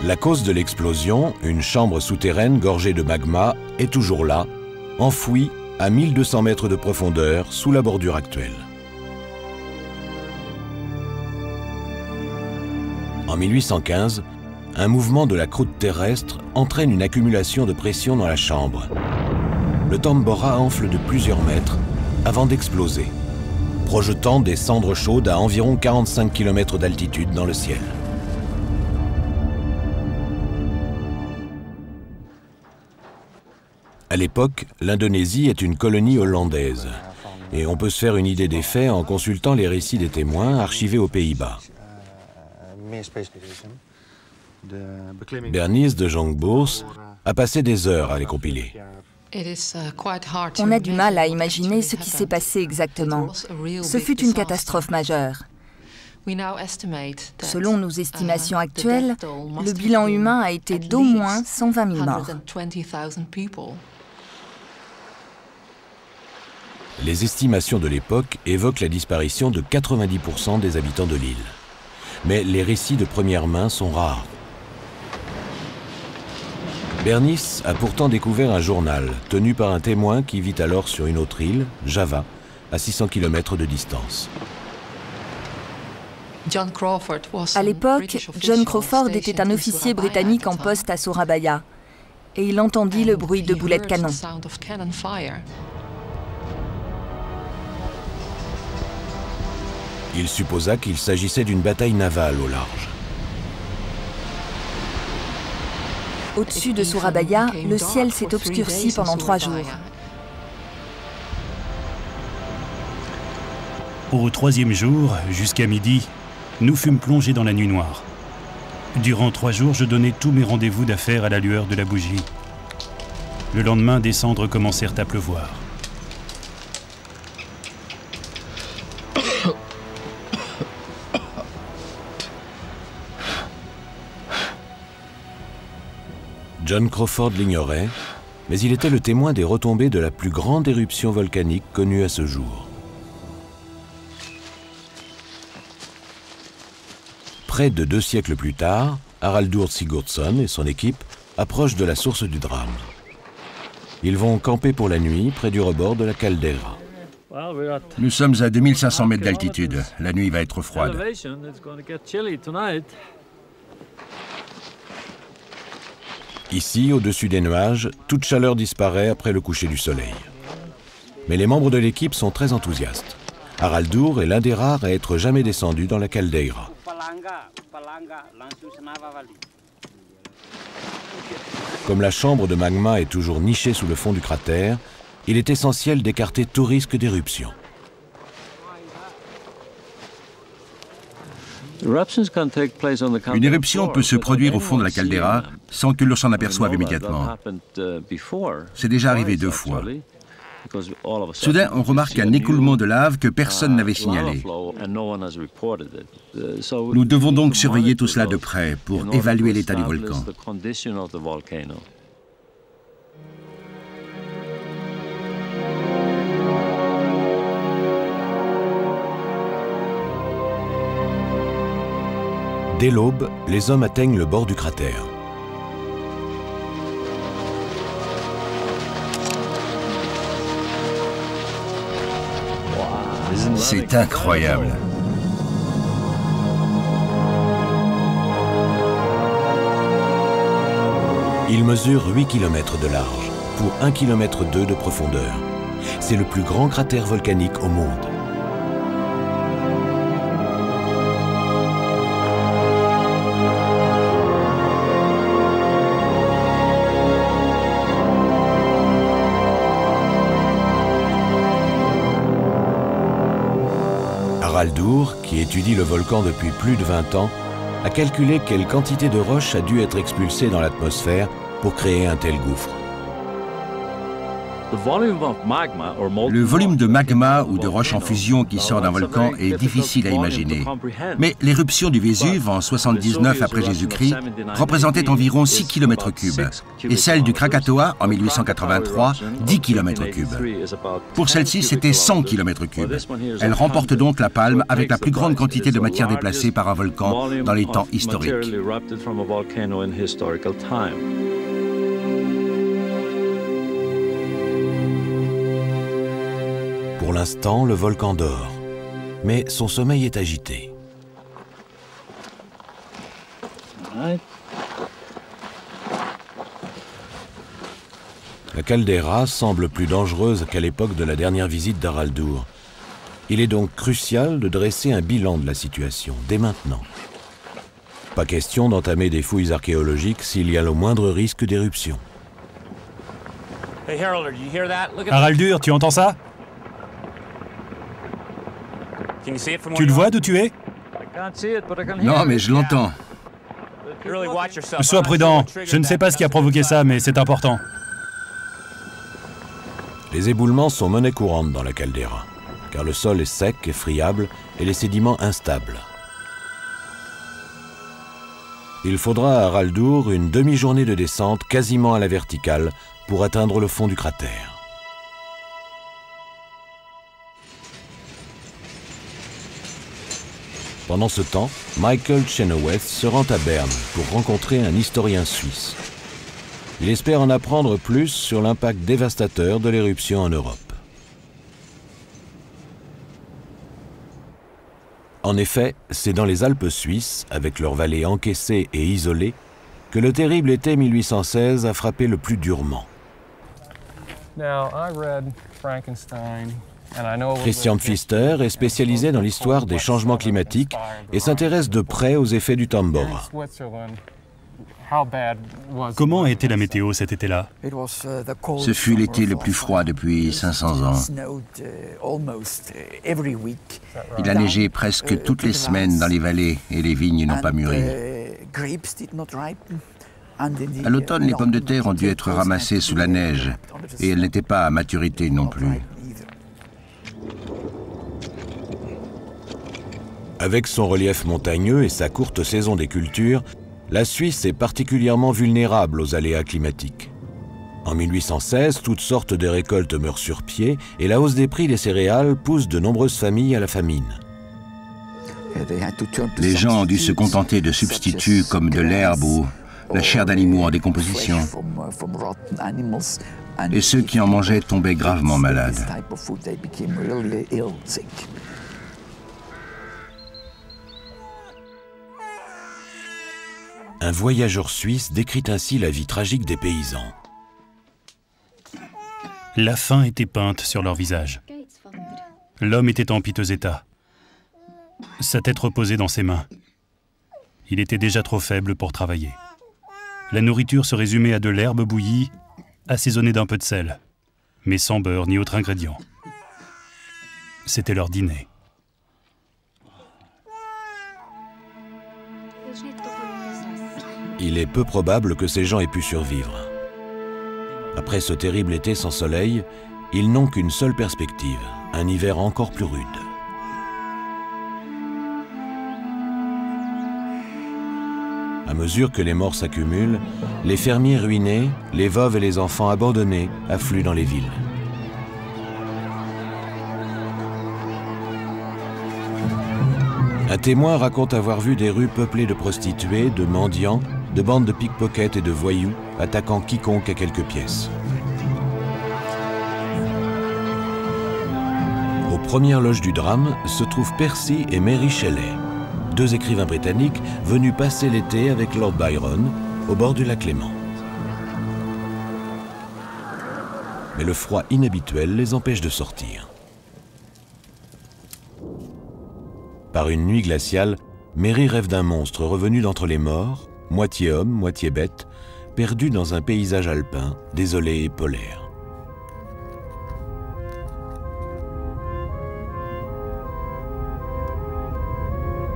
La cause de l'explosion, une chambre souterraine gorgée de magma, est toujours là, enfouie à 1200 mètres de profondeur sous la bordure actuelle. En 1815, un mouvement de la croûte terrestre entraîne une accumulation de pression dans la chambre. Le Tambora enfle de plusieurs mètres avant d'exploser, projetant des cendres chaudes à environ 45 km d'altitude dans le ciel. À l'époque, l'Indonésie est une colonie hollandaise, et on peut se faire une idée des faits en consultant les récits des témoins archivés aux Pays-Bas. Bernice de Jongbos a passé des heures à les compiler. On a du mal à imaginer ce qui s'est passé exactement. Ce fut une catastrophe majeure. Selon nos estimations actuelles, le bilan humain a été d'au moins 120 000 morts. Les estimations de l'époque évoquent la disparition de 90% des habitants de l'île. Mais les récits de première main sont rares. Bernice a pourtant découvert un journal tenu par un témoin qui vit alors sur une autre île, Java, à 600 km de distance. À l'époque, John Crawford était un officier britannique en poste à Surabaya, et il entendit le bruit de boulets de canon. Il supposa qu'il s'agissait d'une bataille navale au large. Au-dessus de Surabaya, le ciel s'est obscurci pendant 3 jours. Au 3e jour, jusqu'à midi, nous fûmes plongés dans la nuit noire. Durant 3 jours, je donnais tous mes rendez-vous d'affaires à la lueur de la bougie. Le lendemain, des cendres commencèrent à pleuvoir. John Crawford l'ignorait, mais il était le témoin des retombées de la plus grande éruption volcanique connue à ce jour. Près de 2 siècles plus tard, Haraldur Sigurdsson et son équipe approchent de la source du drame. Ils vont camper pour la nuit près du rebord de la caldeira. Nous sommes à 2500 mètres d'altitude. La nuit va être froide. Ici, au-dessus des nuages, toute chaleur disparaît après le coucher du soleil. Mais les membres de l'équipe sont très enthousiastes. Haraldur est l'un des rares à être jamais descendu dans la caldeira. Comme la chambre de magma est toujours nichée sous le fond du cratère, il est essentiel d'écarter tout risque d'éruption. Une éruption peut se produire au fond de la caldeira sans que l'on s'en aperçoive immédiatement. C'est déjà arrivé 2 fois. Soudain, on remarque un écoulement de lave que personne n'avait signalé. Nous devons donc surveiller tout cela de près pour évaluer l'état du volcan. Dès l'aube, les hommes atteignent le bord du cratère. C'est incroyable. Il mesure 8 km de large, pour 1,2 km de profondeur. C'est le plus grand cratère volcanique au monde. Haraldur, qui étudie le volcan depuis plus de 20 ans, a calculé quelle quantité de roche a dû être expulsée dans l'atmosphère pour créer un tel gouffre. Le volume de magma ou de roche en fusion qui sort d'un volcan est difficile à imaginer. Mais l'éruption du Vésuve en 79 après Jésus-Christ représentait environ 6 km3 et celle du Krakatoa en 1883, 10 km3. Pour celle-ci, c'était 100 km3. Elle remporte donc la palme avec la plus grande quantité de matière déplacée par un volcan dans les temps historiques. Pour l'instant, le volcan dort, mais son sommeil est agité. La caldeira semble plus dangereuse qu'à l'époque de la dernière visite d'Haraldur. Il est donc crucial de dresser un bilan de la situation, dès maintenant. Pas question d'entamer des fouilles archéologiques s'il y a le moindre risque d'éruption. Haraldur, tu entends ça? Tu le vois d'où tu es? Non, mais je l'entends. Sois prudent. Je ne sais pas ce qui a provoqué ça, mais c'est important. Les éboulements sont monnaie courante dans la caldeira, car le sol est sec et friable et les sédiments instables. Il faudra à Haraldur une demi-journée de descente quasiment à la verticale pour atteindre le fond du cratère. Pendant ce temps, Michael Chenoweth se rend à Berne pour rencontrer un historien suisse. Il espère en apprendre plus sur l'impact dévastateur de l'éruption en Europe. En effet, c'est dans les Alpes suisses, avec leurs vallées encaissées et isolées, que le terrible été 1816 a frappé le plus durement. Christian Pfister est spécialisé dans l'histoire des changements climatiques et s'intéresse de près aux effets du Tambora. Comment a été la météo cet été-là? Ce fut l'été le plus froid depuis 500 ans. Il a neigé presque toutes les semaines dans les vallées et les vignes n'ont pas mûri. À l'automne, les pommes de terre ont dû être ramassées sous la neige et elles n'étaient pas à maturité non plus. Avec son relief montagneux et sa courte saison des cultures, la Suisse est particulièrement vulnérable aux aléas climatiques. En 1816, toutes sortes de récoltes meurent sur pied et la hausse des prix des céréales pousse de nombreuses familles à la famine. Les gens ont dû se contenter de substituts comme de l'herbe ou la chair d'animaux en décomposition. Et ceux qui en mangeaient tombaient gravement malades. Un voyageur suisse décrit ainsi la vie tragique des paysans. La faim était peinte sur leur visage. L'homme était en piteux état. Sa tête reposait dans ses mains. Il était déjà trop faible pour travailler. La nourriture se résumait à de l'herbe bouillie, assaisonnée d'un peu de sel, mais sans beurre ni autre ingrédient. C'était leur dîner. Il est peu probable que ces gens aient pu survivre. Après ce terrible été sans soleil, ils n'ont qu'une seule perspective, un hiver encore plus rude. À mesure que les morts s'accumulent, les fermiers ruinés, les veuves et les enfants abandonnés affluent dans les villes. Un témoin raconte avoir vu des rues peuplées de prostituées, de mendiants, de bandes de pickpockets et de voyous attaquant quiconque à quelques pièces. Aux premières loges du drame se trouvent Percy et Mary Shelley, deux écrivains britanniques venus passer l'été avec Lord Byron au bord du lac Léman. mais le froid inhabituel les empêche de sortir. Par une nuit glaciale, Mary rêve d'un monstre revenu d'entre les morts, moitié homme, moitié bête, perdu dans un paysage alpin, désolé et polaire.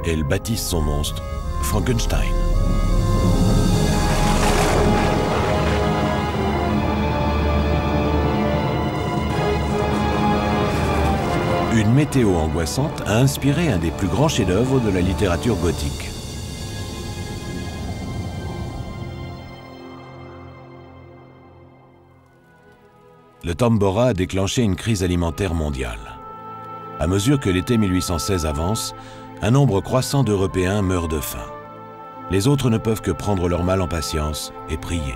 Elle baptise son monstre Frankenstein. Une météo angoissante a inspiré un des plus grands chefs-d'œuvre de la littérature gothique. Le Tambora a déclenché une crise alimentaire mondiale. À mesure que l'été 1816 avance, un nombre croissant d'Européens meurent de faim. Les autres ne peuvent que prendre leur mal en patience et prier.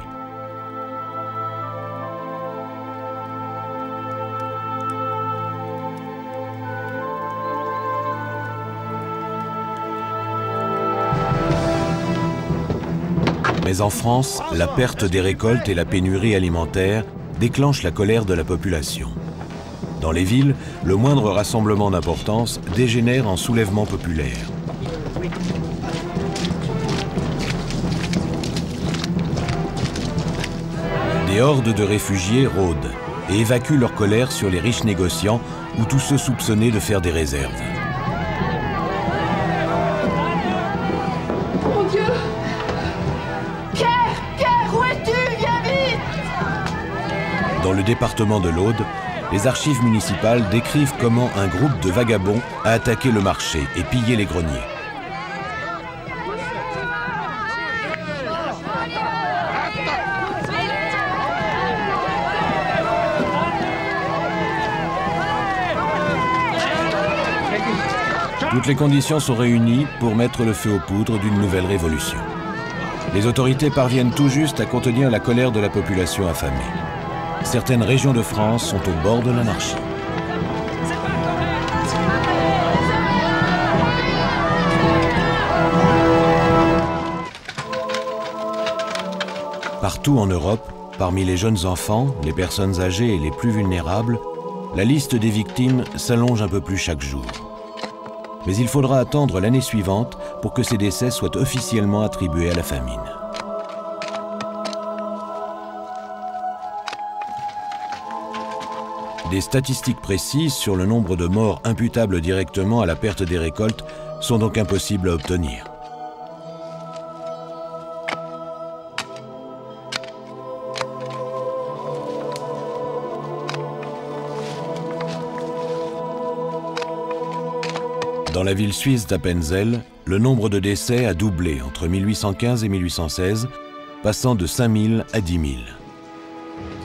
Mais en France, la perte des récoltes et la pénurie alimentaire déclenchent la colère de la population. Dans les villes, le moindre rassemblement d'importance dégénère en soulèvement populaire. Des hordes de réfugiés rôdent et évacuent leur colère sur les riches négociants ou tous ceux soupçonnés de faire des réserves. Mon Dieu! Pierre! Pierre, où es-tu? Viens vite! Dans le département de l'Aude, les archives municipales décrivent comment un groupe de vagabonds a attaqué le marché et pillé les greniers. Toutes les conditions sont réunies pour mettre le feu aux poudres d'une nouvelle révolution. Les autorités parviennent tout juste à contenir la colère de la population affamée. Certaines régions de France sont au bord de l'anarchie. Partout en Europe, parmi les jeunes enfants, les personnes âgées et les plus vulnérables, la liste des victimes s'allonge un peu plus chaque jour. Mais il faudra attendre l'année suivante pour que ces décès soient officiellement attribués à la famine. Des statistiques précises sur le nombre de morts imputables directement à la perte des récoltes sont donc impossibles à obtenir. Dans la ville suisse d'Appenzell, le nombre de décès a doublé entre 1815 et 1816, passant de 5000 à 10 000.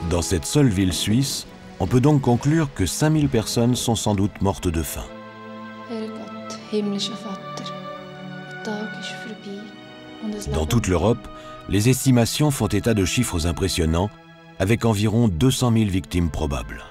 Dans cette seule ville suisse, on peut donc conclure que 5000 personnes sont sans doute mortes de faim. Dans toute l'Europe, les estimations font état de chiffres impressionnants, avec environ 200 000 victimes probables.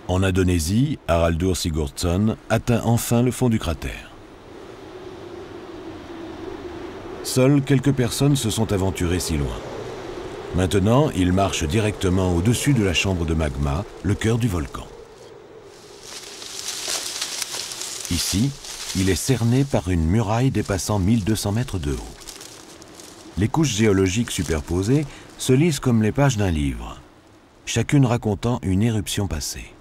En Indonésie, Haraldur Sigurdsson atteint enfin le fond du cratère. Seules quelques personnes se sont aventurées si loin. Maintenant, il marche directement au-dessus de la chambre de magma, le cœur du volcan. Ici, il est cerné par une muraille dépassant 1200 mètres de haut. Les couches géologiques superposées se lisent comme les pages d'un livre, chacune racontant une éruption passée.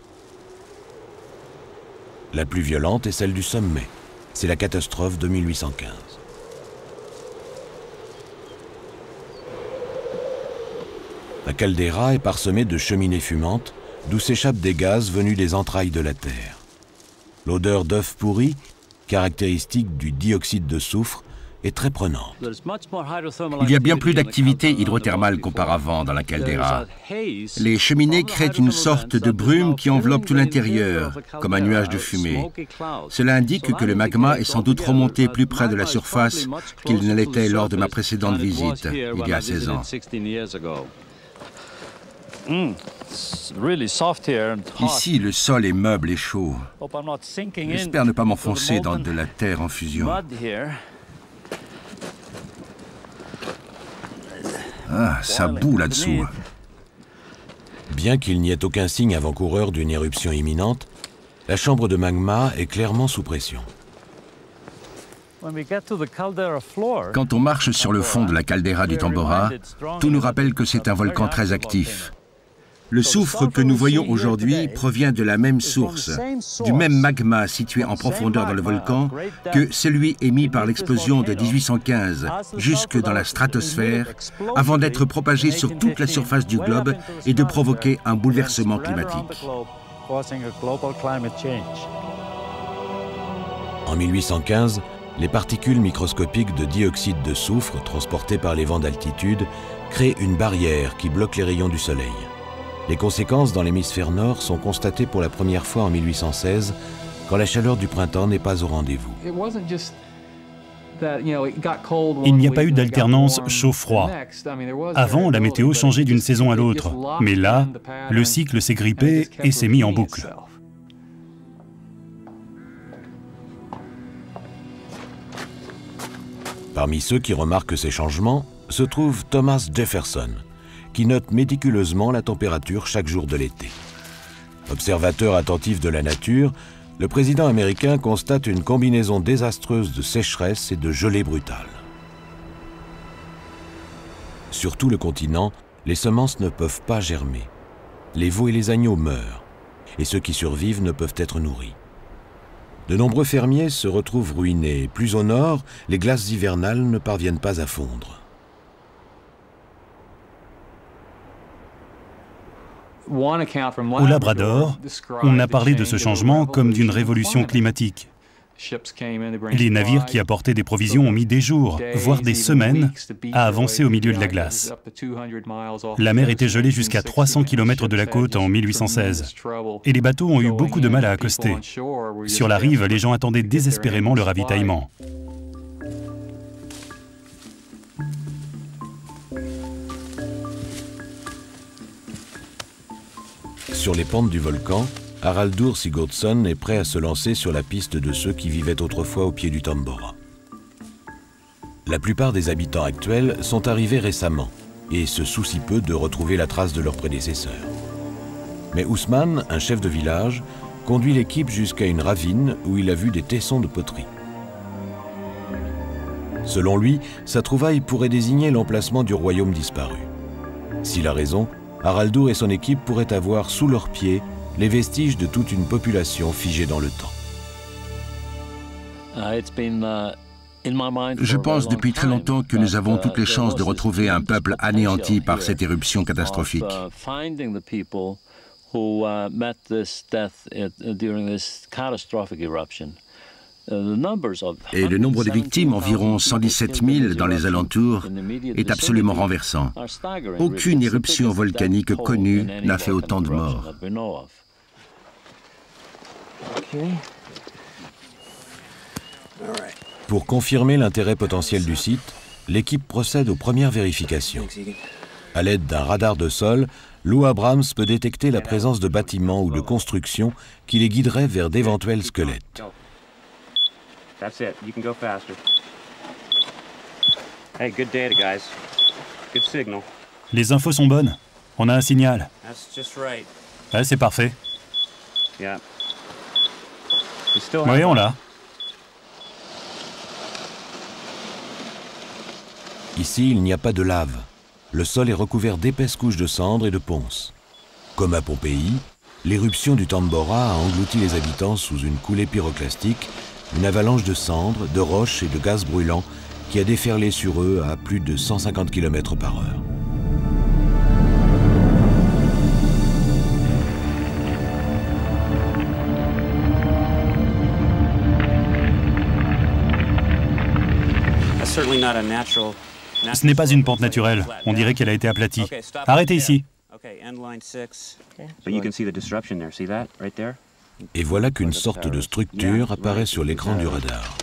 La plus violente est celle du sommet. C'est la catastrophe de 1815. La caldeira est parsemée de cheminées fumantes, d'où s'échappent des gaz venus des entrailles de la Terre. L'odeur d'œuf pourri, caractéristique du dioxyde de soufre, est très prenante. Il y a bien plus d'activité hydrothermale qu'auparavant dans la caldeira. Les cheminées créent une sorte de brume qui enveloppe tout l'intérieur, comme un nuage de fumée. Cela indique que le magma est sans doute remonté plus près de la surface qu'il ne l'était lors de ma précédente visite, il y a 16 ans. Ici, le sol est meuble et chaud. J'espère ne pas m'enfoncer dans de la terre en fusion. Ah, ça boue là-dessous. Bien qu'il n'y ait aucun signe avant-coureur d'une éruption imminente, la chambre de magma est clairement sous pression. Quand on marche sur le fond de la caldeira du Tambora, tout nous rappelle que c'est un volcan très actif. Le soufre que nous voyons aujourd'hui provient de la même source, du même magma situé en profondeur dans le volcan que celui émis par l'explosion de 1815 jusque dans la stratosphère avant d'être propagé sur toute la surface du globe et de provoquer un bouleversement climatique. En 1815, les particules microscopiques de dioxyde de soufre transportées par les vents d'altitude créent une barrière qui bloque les rayons du soleil. Les conséquences dans l'hémisphère nord sont constatées pour la première fois en 1816, quand la chaleur du printemps n'est pas au rendez-vous. Il n'y a pas eu d'alternance chaud-froid. Avant, la météo changeait d'une saison à l'autre. Mais là, le cycle s'est grippé et s'est mis en boucle. Parmi ceux qui remarquent ces changements se trouve Thomas Jefferson, qui note méticuleusement la température chaque jour de l'été. Observateur attentif de la nature, le président américain constate une combinaison désastreuse de sécheresse et de gelée brutale. Sur tout le continent, les semences ne peuvent pas germer. Les veaux et les agneaux meurent, et ceux qui survivent ne peuvent être nourris. De nombreux fermiers se retrouvent ruinés. Plus au nord, les glaces hivernales ne parviennent pas à fondre. Au Labrador, on a parlé de ce changement comme d'une révolution climatique. Les navires qui apportaient des provisions ont mis des jours, voire des semaines, à avancer au milieu de la glace. La mer était gelée jusqu'à 300 km de la côte en 1816, et les bateaux ont eu beaucoup de mal à accoster. Sur la rive, les gens attendaient désespérément le ravitaillement. Sur les pentes du volcan, Haraldur Sigurdsson est prêt à se lancer sur la piste de ceux qui vivaient autrefois au pied du Tambora. La plupart des habitants actuels sont arrivés récemment et se soucient peu de retrouver la trace de leurs prédécesseurs. Mais Ousmane, un chef de village, conduit l'équipe jusqu'à une ravine où il a vu des tessons de poterie. Selon lui, sa trouvaille pourrait désigner l'emplacement du royaume disparu. S'il a raison, Haraldur et son équipe pourraient avoir sous leurs pieds les vestiges de toute une population figée dans le temps. Je pense depuis très longtemps que nous avons toutes les chances de retrouver un peuple anéanti par cette éruption catastrophique. Et le nombre de victimes, environ 117 000 dans les alentours, est absolument renversant. Aucune éruption volcanique connue n'a fait autant de morts. Pour confirmer l'intérêt potentiel du site, l'équipe procède aux premières vérifications. À l'aide d'un radar de sol, Lou Abrams peut détecter la présence de bâtiments ou de constructions qui les guideraient vers d'éventuels squelettes. That's it. You can go faster. Hey, good data, guys. Good signal. Les infos sont bonnes. On a un signal. That's just right. Ouais, c'est parfait. Yeah. We still Oui, on l'a. Ici, il n'y a pas de lave. Le sol est recouvert d'épaisses couches de cendres et de ponce. Comme à Pompéi, l'éruption du Tambora a englouti les habitants sous une coulée pyroclastique, une avalanche de cendres, de roches et de gaz brûlants qui a déferlé sur eux à plus de 150 km/h. Ce n'est pas une pente naturelle. On dirait qu'elle a été aplatie. Arrêtez ici. Et voilà qu'une sorte de structure apparaît sur l'écran du radar.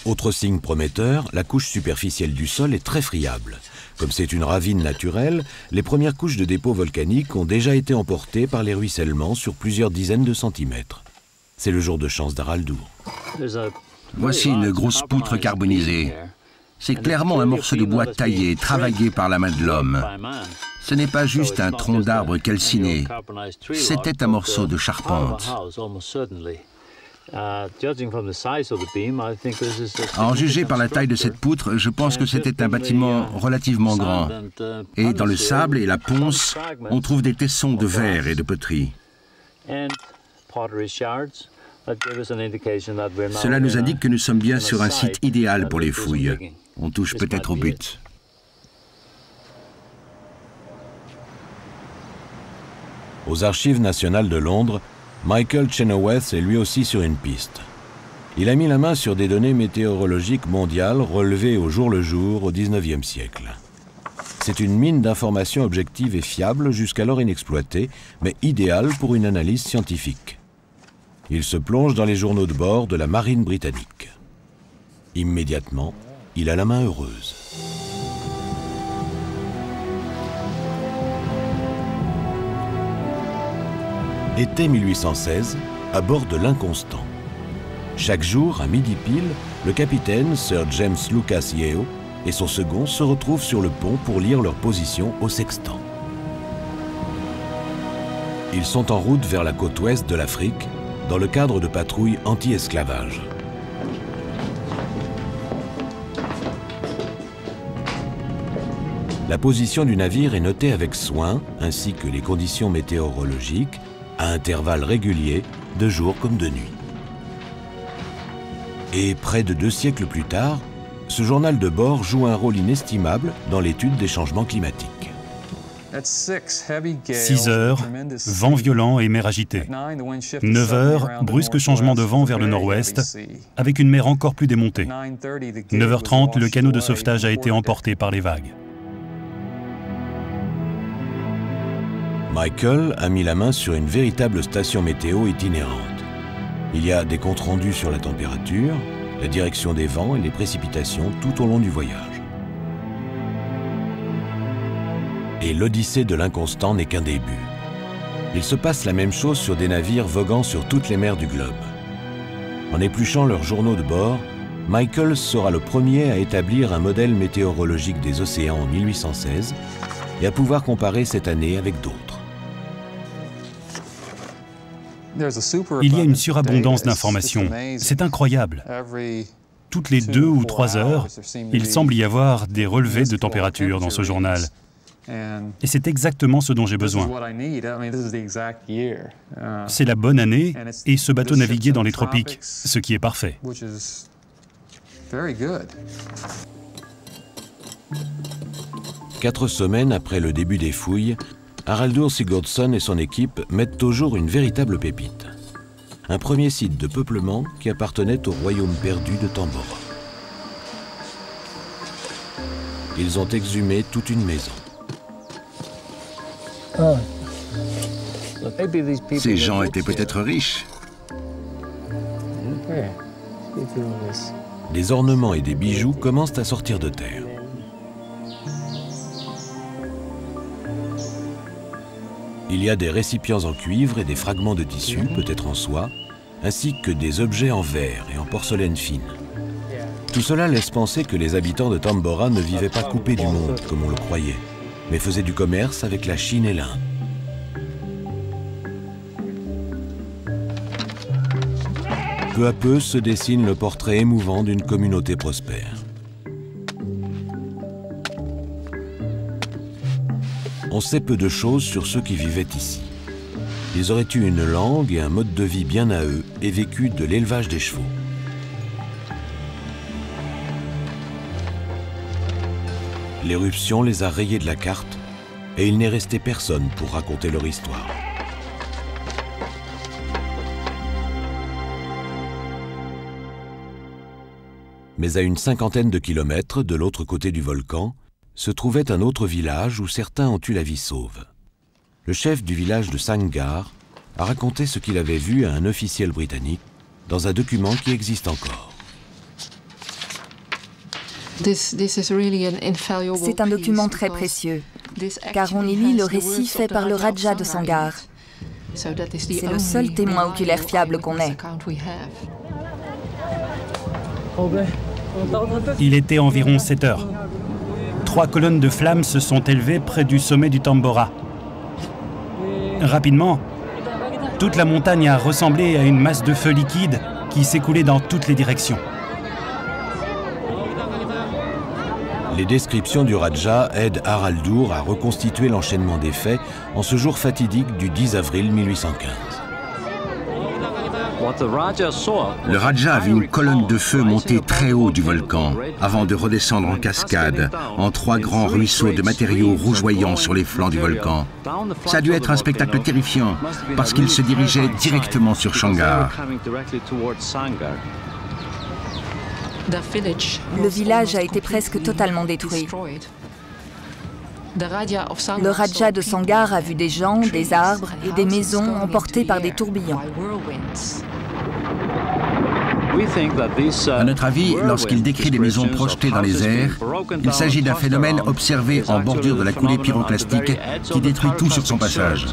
Autre signe prometteur, la couche superficielle du sol est très friable. Comme c'est une ravine naturelle, les premières couches de dépôts volcaniques ont déjà été emportées par les ruissellements sur plusieurs dizaines de centimètres. C'est le jour de chance d'Haraldur. Voici une grosse poutre carbonisée. C'est clairement un morceau de bois taillé, travaillé par la main de l'homme. Ce n'est pas juste un tronc d'arbre calciné, c'était un morceau de charpente. À en juger par la taille de cette poutre, je pense que c'était un bâtiment relativement grand. Et dans le sable et la ponce, on trouve des tessons de verre et de poterie. Cela nous indique que nous sommes bien sur un site idéal pour les fouilles. On touche peut-être au but. Aux Archives nationales de Londres, Michael Chenoweth est lui aussi sur une piste. Il a mis la main sur des données météorologiques mondiales relevées au jour le jour au XIXe siècle. C'est une mine d'informations objectives et fiables jusqu'alors inexploitée, mais idéale pour une analyse scientifique. Il se plonge dans les journaux de bord de la marine britannique. Immédiatement, il a la main heureuse. Été 1816, à bord de l'Inconstant. Chaque jour, à midi pile, le capitaine, Sir James Lucas Yeo, et son second se retrouvent sur le pont pour lire leur position au sextant. Ils sont en route vers la côte ouest de l'Afrique, dans le cadre de patrouilles anti-esclavage. La position du navire est notée avec soin, ainsi que les conditions météorologiques, à intervalles réguliers, de jour comme de nuit. Et près de 2 siècles plus tard, ce journal de bord joue un rôle inestimable dans l'étude des changements climatiques. 6 heures, vent violent et mer agitée. 9 heures, brusque changement de vent vers le nord-ouest, avec une mer encore plus démontée. 9h30, le canot de sauvetage a été emporté par les vagues. Michael a mis la main sur une véritable station météo itinérante. Il y a des comptes rendus sur la température, la direction des vents et les précipitations tout au long du voyage. Et l'Odyssée de l'Inconstant n'est qu'un début. Il se passe la même chose sur des navires voguant sur toutes les mers du globe. En épluchant leurs journaux de bord, Michael sera le premier à établir un modèle météorologique des océans en 1816 et à pouvoir comparer cette année avec d'autres. Il y a une surabondance d'informations. C'est incroyable. Toutes les 2 ou 3 heures, il semble y avoir des relevés de température dans ce journal. Et c'est exactement ce dont j'ai besoin. C'est la bonne année et ce bateau naviguait dans les tropiques, ce qui est parfait. 4 semaines après le début des fouilles, Haraldur Sigurdsson et son équipe mettent au jour une véritable pépite. Un premier site de peuplement qui appartenait au royaume perdu de Tambora. Ils ont exhumé toute une maison. Ces gens étaient peut-être riches. Des ornements et des bijoux commencent à sortir de terre. Il y a des récipients en cuivre et des fragments de tissu, peut-être en soie, ainsi que des objets en verre et en porcelaine fine. Tout cela laisse penser que les habitants de Tambora ne vivaient pas coupés du monde, comme on le croyait, mais faisaient du commerce avec la Chine et l'Inde. Peu à peu se dessine le portrait émouvant d'une communauté prospère. On sait peu de choses sur ceux qui vivaient ici. Ils auraient eu une langue et un mode de vie bien à eux et vécu de l'élevage des chevaux. L'éruption les a rayés de la carte et il n'est resté personne pour raconter leur histoire. Mais à une 50aine de kilomètres de l'autre côté du volcan, se trouvait un autre village où certains ont eu la vie sauve. Le chef du village de Sangar a raconté ce qu'il avait vu à un officiel britannique dans un document qui existe encore. C'est un document très précieux, car on y lit le récit fait par le Raja de Sangar. C'est le seul témoin oculaire fiable qu'on ait. Il était environ 7 heures. 3 colonnes de flammes se sont élevées près du sommet du Tambora. Rapidement, toute la montagne a ressemblé à une masse de feu liquide qui s'écoulait dans toutes les directions. Les descriptions du Raja aident Haraldur à reconstituer l'enchaînement des faits en ce jour fatidique du 10 avril 1815. Le Raja a vu une colonne de feu monter très haut du volcan, avant de redescendre en cascade, en 3 grands ruisseaux de matériaux rougeoyants sur les flancs du volcan. Ça a dû être un spectacle terrifiant, parce qu'il se dirigeait directement sur Shangar. Le village a été presque totalement détruit. Le Raja de Sangar a vu des gens, des arbres et des maisons emportés par des tourbillons. À notre avis, lorsqu'il décrit les maisons projetées dans les airs, il s'agit d'un phénomène observé en bordure de la coulée pyroclastique qui détruit tout sur son passage.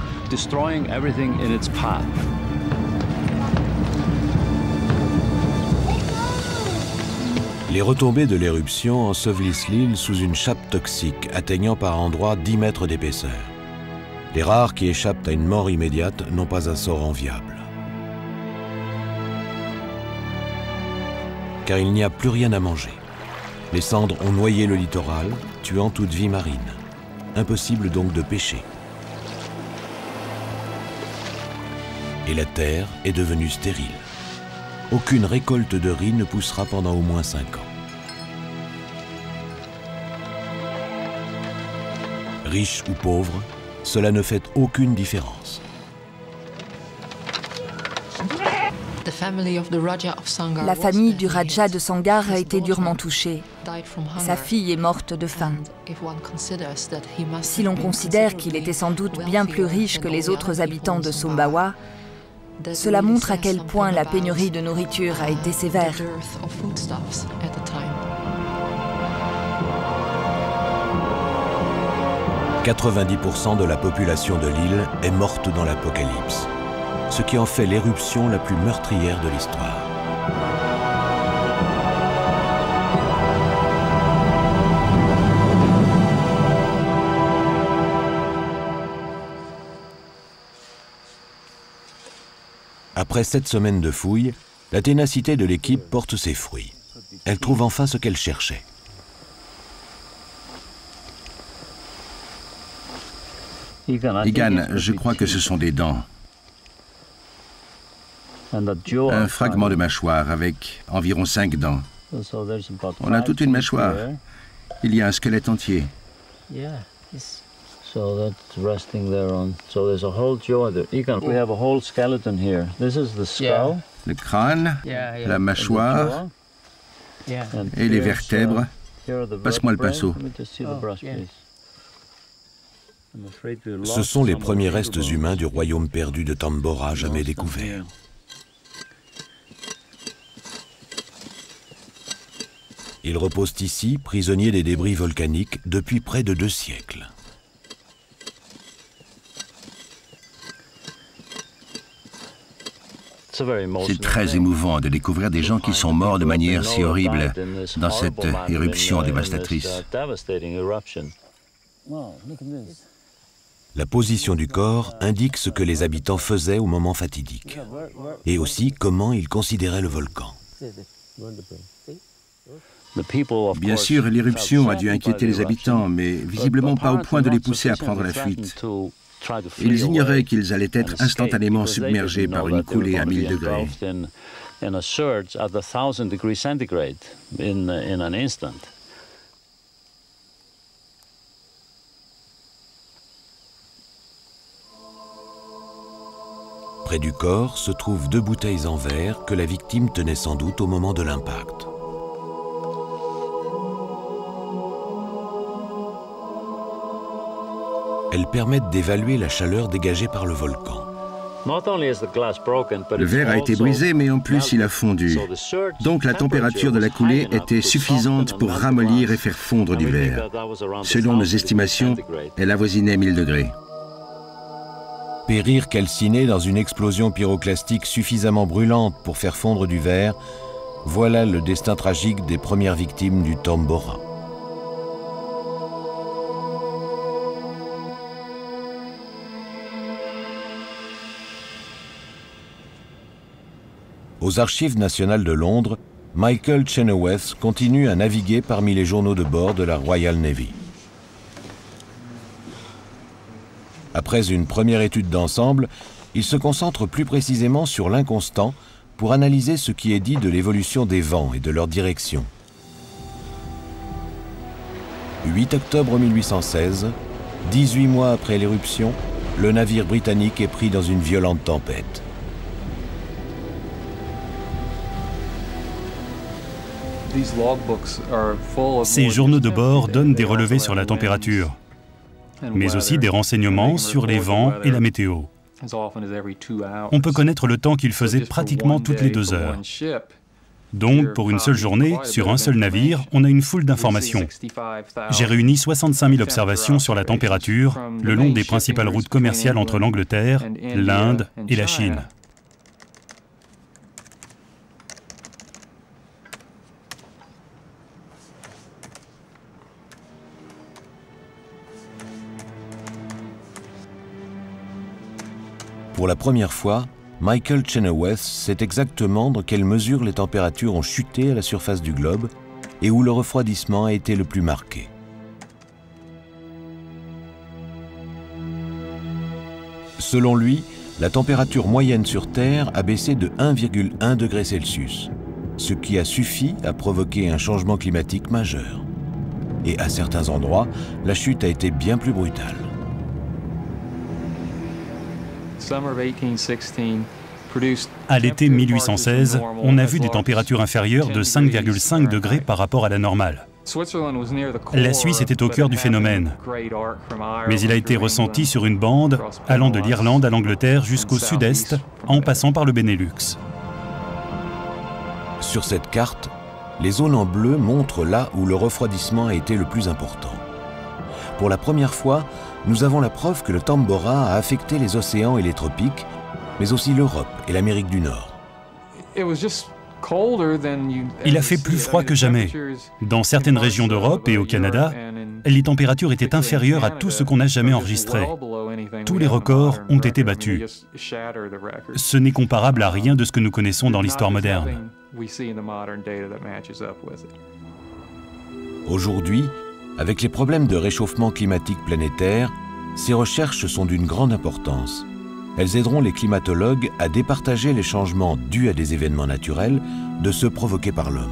Les retombées de l'éruption ensevelissent l'île sous une chape toxique, atteignant par endroits 10 mètres d'épaisseur. Les rares qui échappent à une mort immédiate n'ont pas un sort enviable. Car il n'y a plus rien à manger. Les cendres ont noyé le littoral, tuant toute vie marine. Impossible donc de pêcher. Et la terre est devenue stérile. Aucune récolte de riz ne poussera pendant au moins 5 ans. Riche ou pauvre, cela ne fait aucune différence. La famille du Raja de Sangar a été durement touchée. Sa fille est morte de faim. Si l'on considère qu'il était sans doute bien plus riche que les autres habitants de Sumbawa, cela montre à quel point la pénurie de nourriture a été sévère. « 90% de la population de l'île est morte dans l'apocalypse, ce qui en fait l'éruption la plus meurtrière de l'histoire. Après 7 semaines de fouilles, la ténacité de l'équipe porte ses fruits. Elle trouve enfin ce qu'elle cherchait. Egan, je crois que ce sont des dents. Un fragment de mâchoire avec environ 5 dents. On a toute une mâchoire. Il y a un squelette entier. So that's resting there on. So there's a whole jaw there. Egan, we have a whole skeleton here. This is the skull. Le crâne, la mâchoire et les vertèbres. Passe-moi le pinceau. Ce sont les premiers restes humains du royaume perdu de Tambora jamais découvert. Ils reposent ici, prisonniers des débris volcaniques, depuis près de 2 siècles. C'est très émouvant de découvrir des gens qui sont morts de manière si horrible dans cette éruption dévastatrice. La position du corps indique ce que les habitants faisaient au moment fatidique, et aussi comment ils considéraient le volcan. Bien sûr, l'éruption a dû inquiéter les habitants, mais visiblement pas au point de les pousser à prendre la fuite. Ils ignoraient qu'ils allaient être instantanément submergés par une coulée à 1000 degrés. Près du corps se trouvent 2 bouteilles en verre que la victime tenait sans doute au moment de l'impact. Elles permettent d'évaluer la chaleur dégagée par le volcan. Le verre a été brisé, mais en plus il a fondu. Donc la température de la coulée était suffisante pour ramollir et faire fondre du verre. Selon nos estimations, elle avoisinait 1000 degrés. Périr calciné dans une explosion pyroclastique suffisamment brûlante pour faire fondre du verre, voilà le destin tragique des premières victimes du Tambora. Aux Archives nationales de Londres, Michael Chenoweth continue à naviguer parmi les journaux de bord de la Royal Navy. Après une première étude d'ensemble, il se concentre plus précisément sur l'inconstant pour analyser ce qui est dit de l'évolution des vents et de leur direction. 8 octobre 1816, 18 mois après l'éruption, le navire britannique est pris dans une violente tempête. Ces journaux de bord donnent des relevés sur la température, mais aussi des renseignements sur les vents et la météo. On peut connaître le temps qu'il faisait pratiquement toutes les 2 heures. Donc, pour une seule journée, sur un seul navire, on a une foule d'informations. J'ai réuni 65 000 observations sur la température le long des principales routes commerciales entre l'Angleterre, l'Inde et la Chine. Pour la première fois, Michael Chenoweth sait exactement dans quelle mesure les températures ont chuté à la surface du globe et où le refroidissement a été le plus marqué. Selon lui, la température moyenne sur Terre a baissé de 1,1 degré Celsius, ce qui a suffi à provoquer un changement climatique majeur. Et à certains endroits, la chute a été bien plus brutale. À l'été 1816, on a vu des températures inférieures de 5,5 degrés par rapport à la normale. La Suisse était au cœur du phénomène, mais il a été ressenti sur une bande allant de l'Irlande à l'Angleterre jusqu'au sud-est, en passant par le Benelux. Sur cette carte, les zones en bleu montrent là où le refroidissement a été le plus important. Pour la première fois, nous avons la preuve que le Tambora a affecté les océans et les tropiques, mais aussi l'Europe et l'Amérique du Nord. Il a fait plus froid que jamais. Dans certaines régions d'Europe et au Canada, les températures étaient inférieures à tout ce qu'on a jamais enregistré. Tous les records ont été battus. Ce n'est comparable à rien de ce que nous connaissons dans l'histoire moderne. Aujourd'hui, avec les problèmes de réchauffement climatique planétaire, ces recherches sont d'une grande importance. Elles aideront les climatologues à départager les changements dus à des événements naturels de ceux provoqués par l'homme.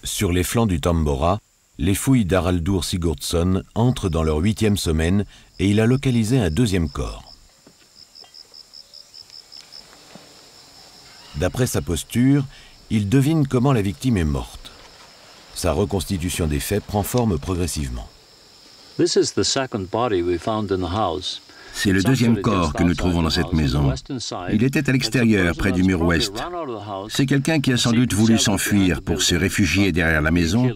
Sur les flancs du Tambora, les fouilles d'Haraldur Sigurdsson entrent dans leur 8e semaine et il a localisé un 2e corps. D'après sa posture, il devine comment la victime est morte. Sa reconstitution des faits prend forme progressivement. C'est le 2e corps que nous trouvons dans cette maison. Il était à l'extérieur, près du mur ouest. C'est quelqu'un qui a sans doute voulu s'enfuir pour se réfugier derrière la maison,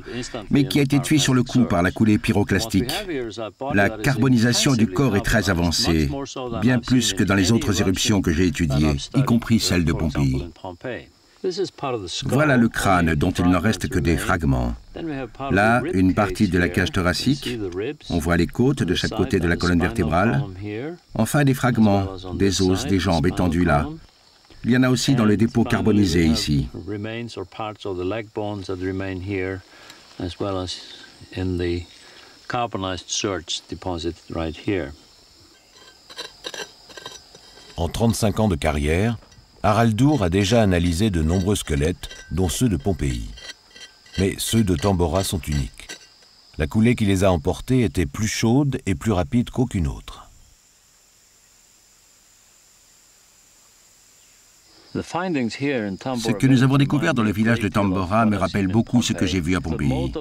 mais qui a été tué sur le coup par la coulée pyroclastique. La carbonisation du corps est très avancée, bien plus que dans les autres éruptions que j'ai étudiées, y compris celle de Pompéi. Voilà le crâne dont il n'en reste que des fragments. Là, une partie de la cage thoracique. On voit les côtes de chaque côté de la colonne vertébrale. Enfin, des fragments, des os, des jambes étendus là. Il y en a aussi dans le dépôt carbonisé ici. En 35 ans de carrière, Haraldur a déjà analysé de nombreux squelettes, dont ceux de Pompéi. Mais ceux de Tambora sont uniques. La coulée qui les a emportés était plus chaude et plus rapide qu'aucune autre. Ce que nous avons découvert dans le village de Tambora me rappelle beaucoup ce que j'ai vu à Pompéi.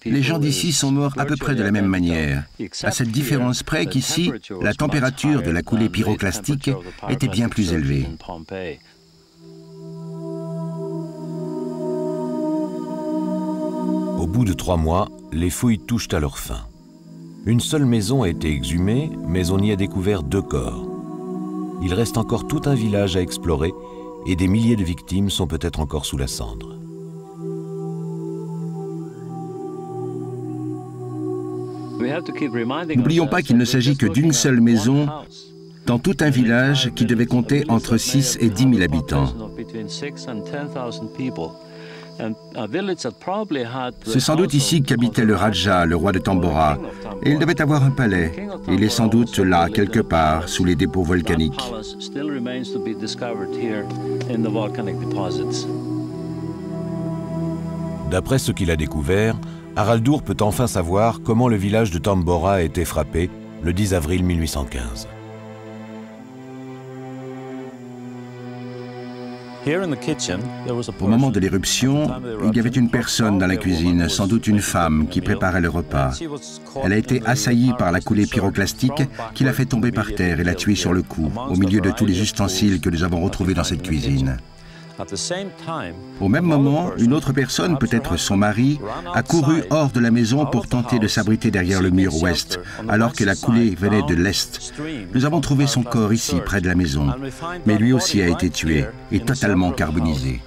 Les gens d'ici sont morts à peu près de la même manière, à cette différence près qu'ici, la température de la coulée pyroclastique était bien plus élevée. Au bout de 3 mois, les fouilles touchent à leur fin. Une seule maison a été exhumée, mais on y a découvert 2 corps. Il reste encore tout un village à explorer et des milliers de victimes sont peut-être encore sous la cendre. N'oublions pas qu'il ne s'agit que d'une seule maison dans tout un village qui devait compter entre 6 et 10 000 habitants. C'est sans doute ici qu'habitait le Raja, le roi de Tambora, et il devait avoir un palais. Il est sans doute là, quelque part, sous les dépôts volcaniques. D'après ce qu'il a découvert, Haraldur peut enfin savoir comment le village de Tambora a été frappé le 10 avril 1815. Au moment de l'éruption, il y avait une personne dans la cuisine, sans doute une femme, qui préparait le repas. Elle a été assaillie par la coulée pyroclastique qui l'a fait tomber par terre et l'a tuée sur le coup, au milieu de tous les ustensiles que nous avons retrouvés dans cette cuisine. Au même moment, une autre personne, peut-être son mari, a couru hors de la maison pour tenter de s'abriter derrière le mur ouest, alors que la coulée venait de l'est. Nous avons trouvé son corps ici, près de la maison, mais lui aussi a été tué et totalement carbonisé.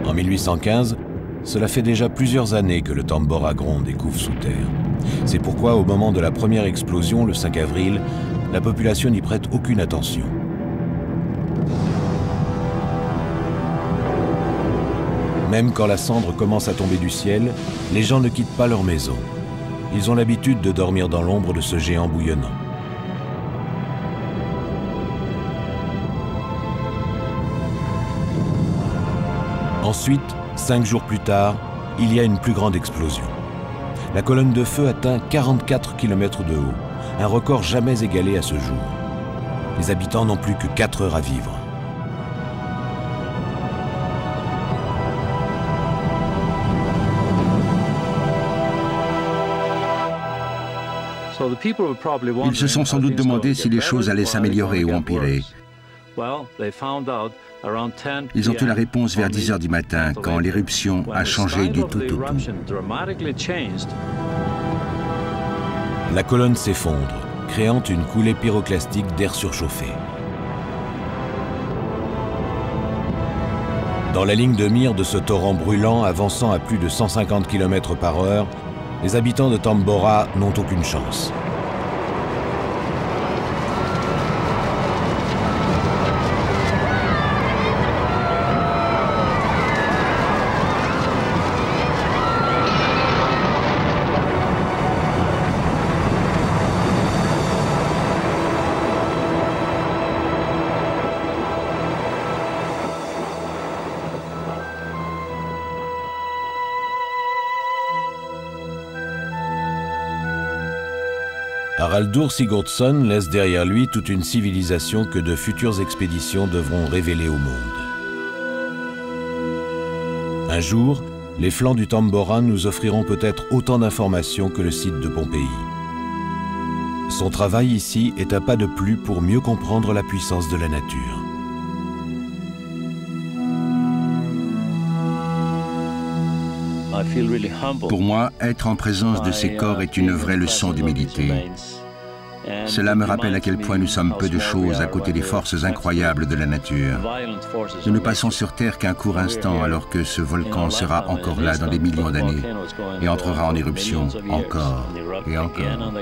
En 1815, cela fait déjà plusieurs années que le Tambora gronde et couve sous terre. C'est pourquoi, au moment de la première explosion, le 5 avril, la population n'y prête aucune attention. Même quand la cendre commence à tomber du ciel, les gens ne quittent pas leur maison. Ils ont l'habitude de dormir dans l'ombre de ce géant bouillonnant. Ensuite, 5 jours plus tard, il y a une plus grande explosion. La colonne de feu atteint 44 km de haut, un record jamais égalé à ce jour. Les habitants n'ont plus que 4 heures à vivre. Ils se sont sans doute demandé si les choses allaient s'améliorer ou empirer. Ils ont eu la réponse vers 10 heures du matin, quand l'éruption a changé du tout au tout. La colonne s'effondre, créant une coulée pyroclastique d'air surchauffé. Dans la ligne de mire de ce torrent brûlant avançant à plus de 150 km/h, les habitants de Tambora n'ont aucune chance. Haraldur Sigurdsson laisse derrière lui toute une civilisation que de futures expéditions devront révéler au monde. Un jour, les flancs du Tambora nous offriront peut-être autant d'informations que le site de Pompéi. Son travail ici est un pas de plus pour mieux comprendre la puissance de la nature. Pour moi, être en présence de ces corps est une vraie leçon d'humilité. Cela me rappelle à quel point nous sommes peu de choses à côté des forces incroyables de la nature. Nous ne passons sur Terre qu'un court instant alors que ce volcan sera encore là dans des millions d'années et entrera en éruption encore et encore.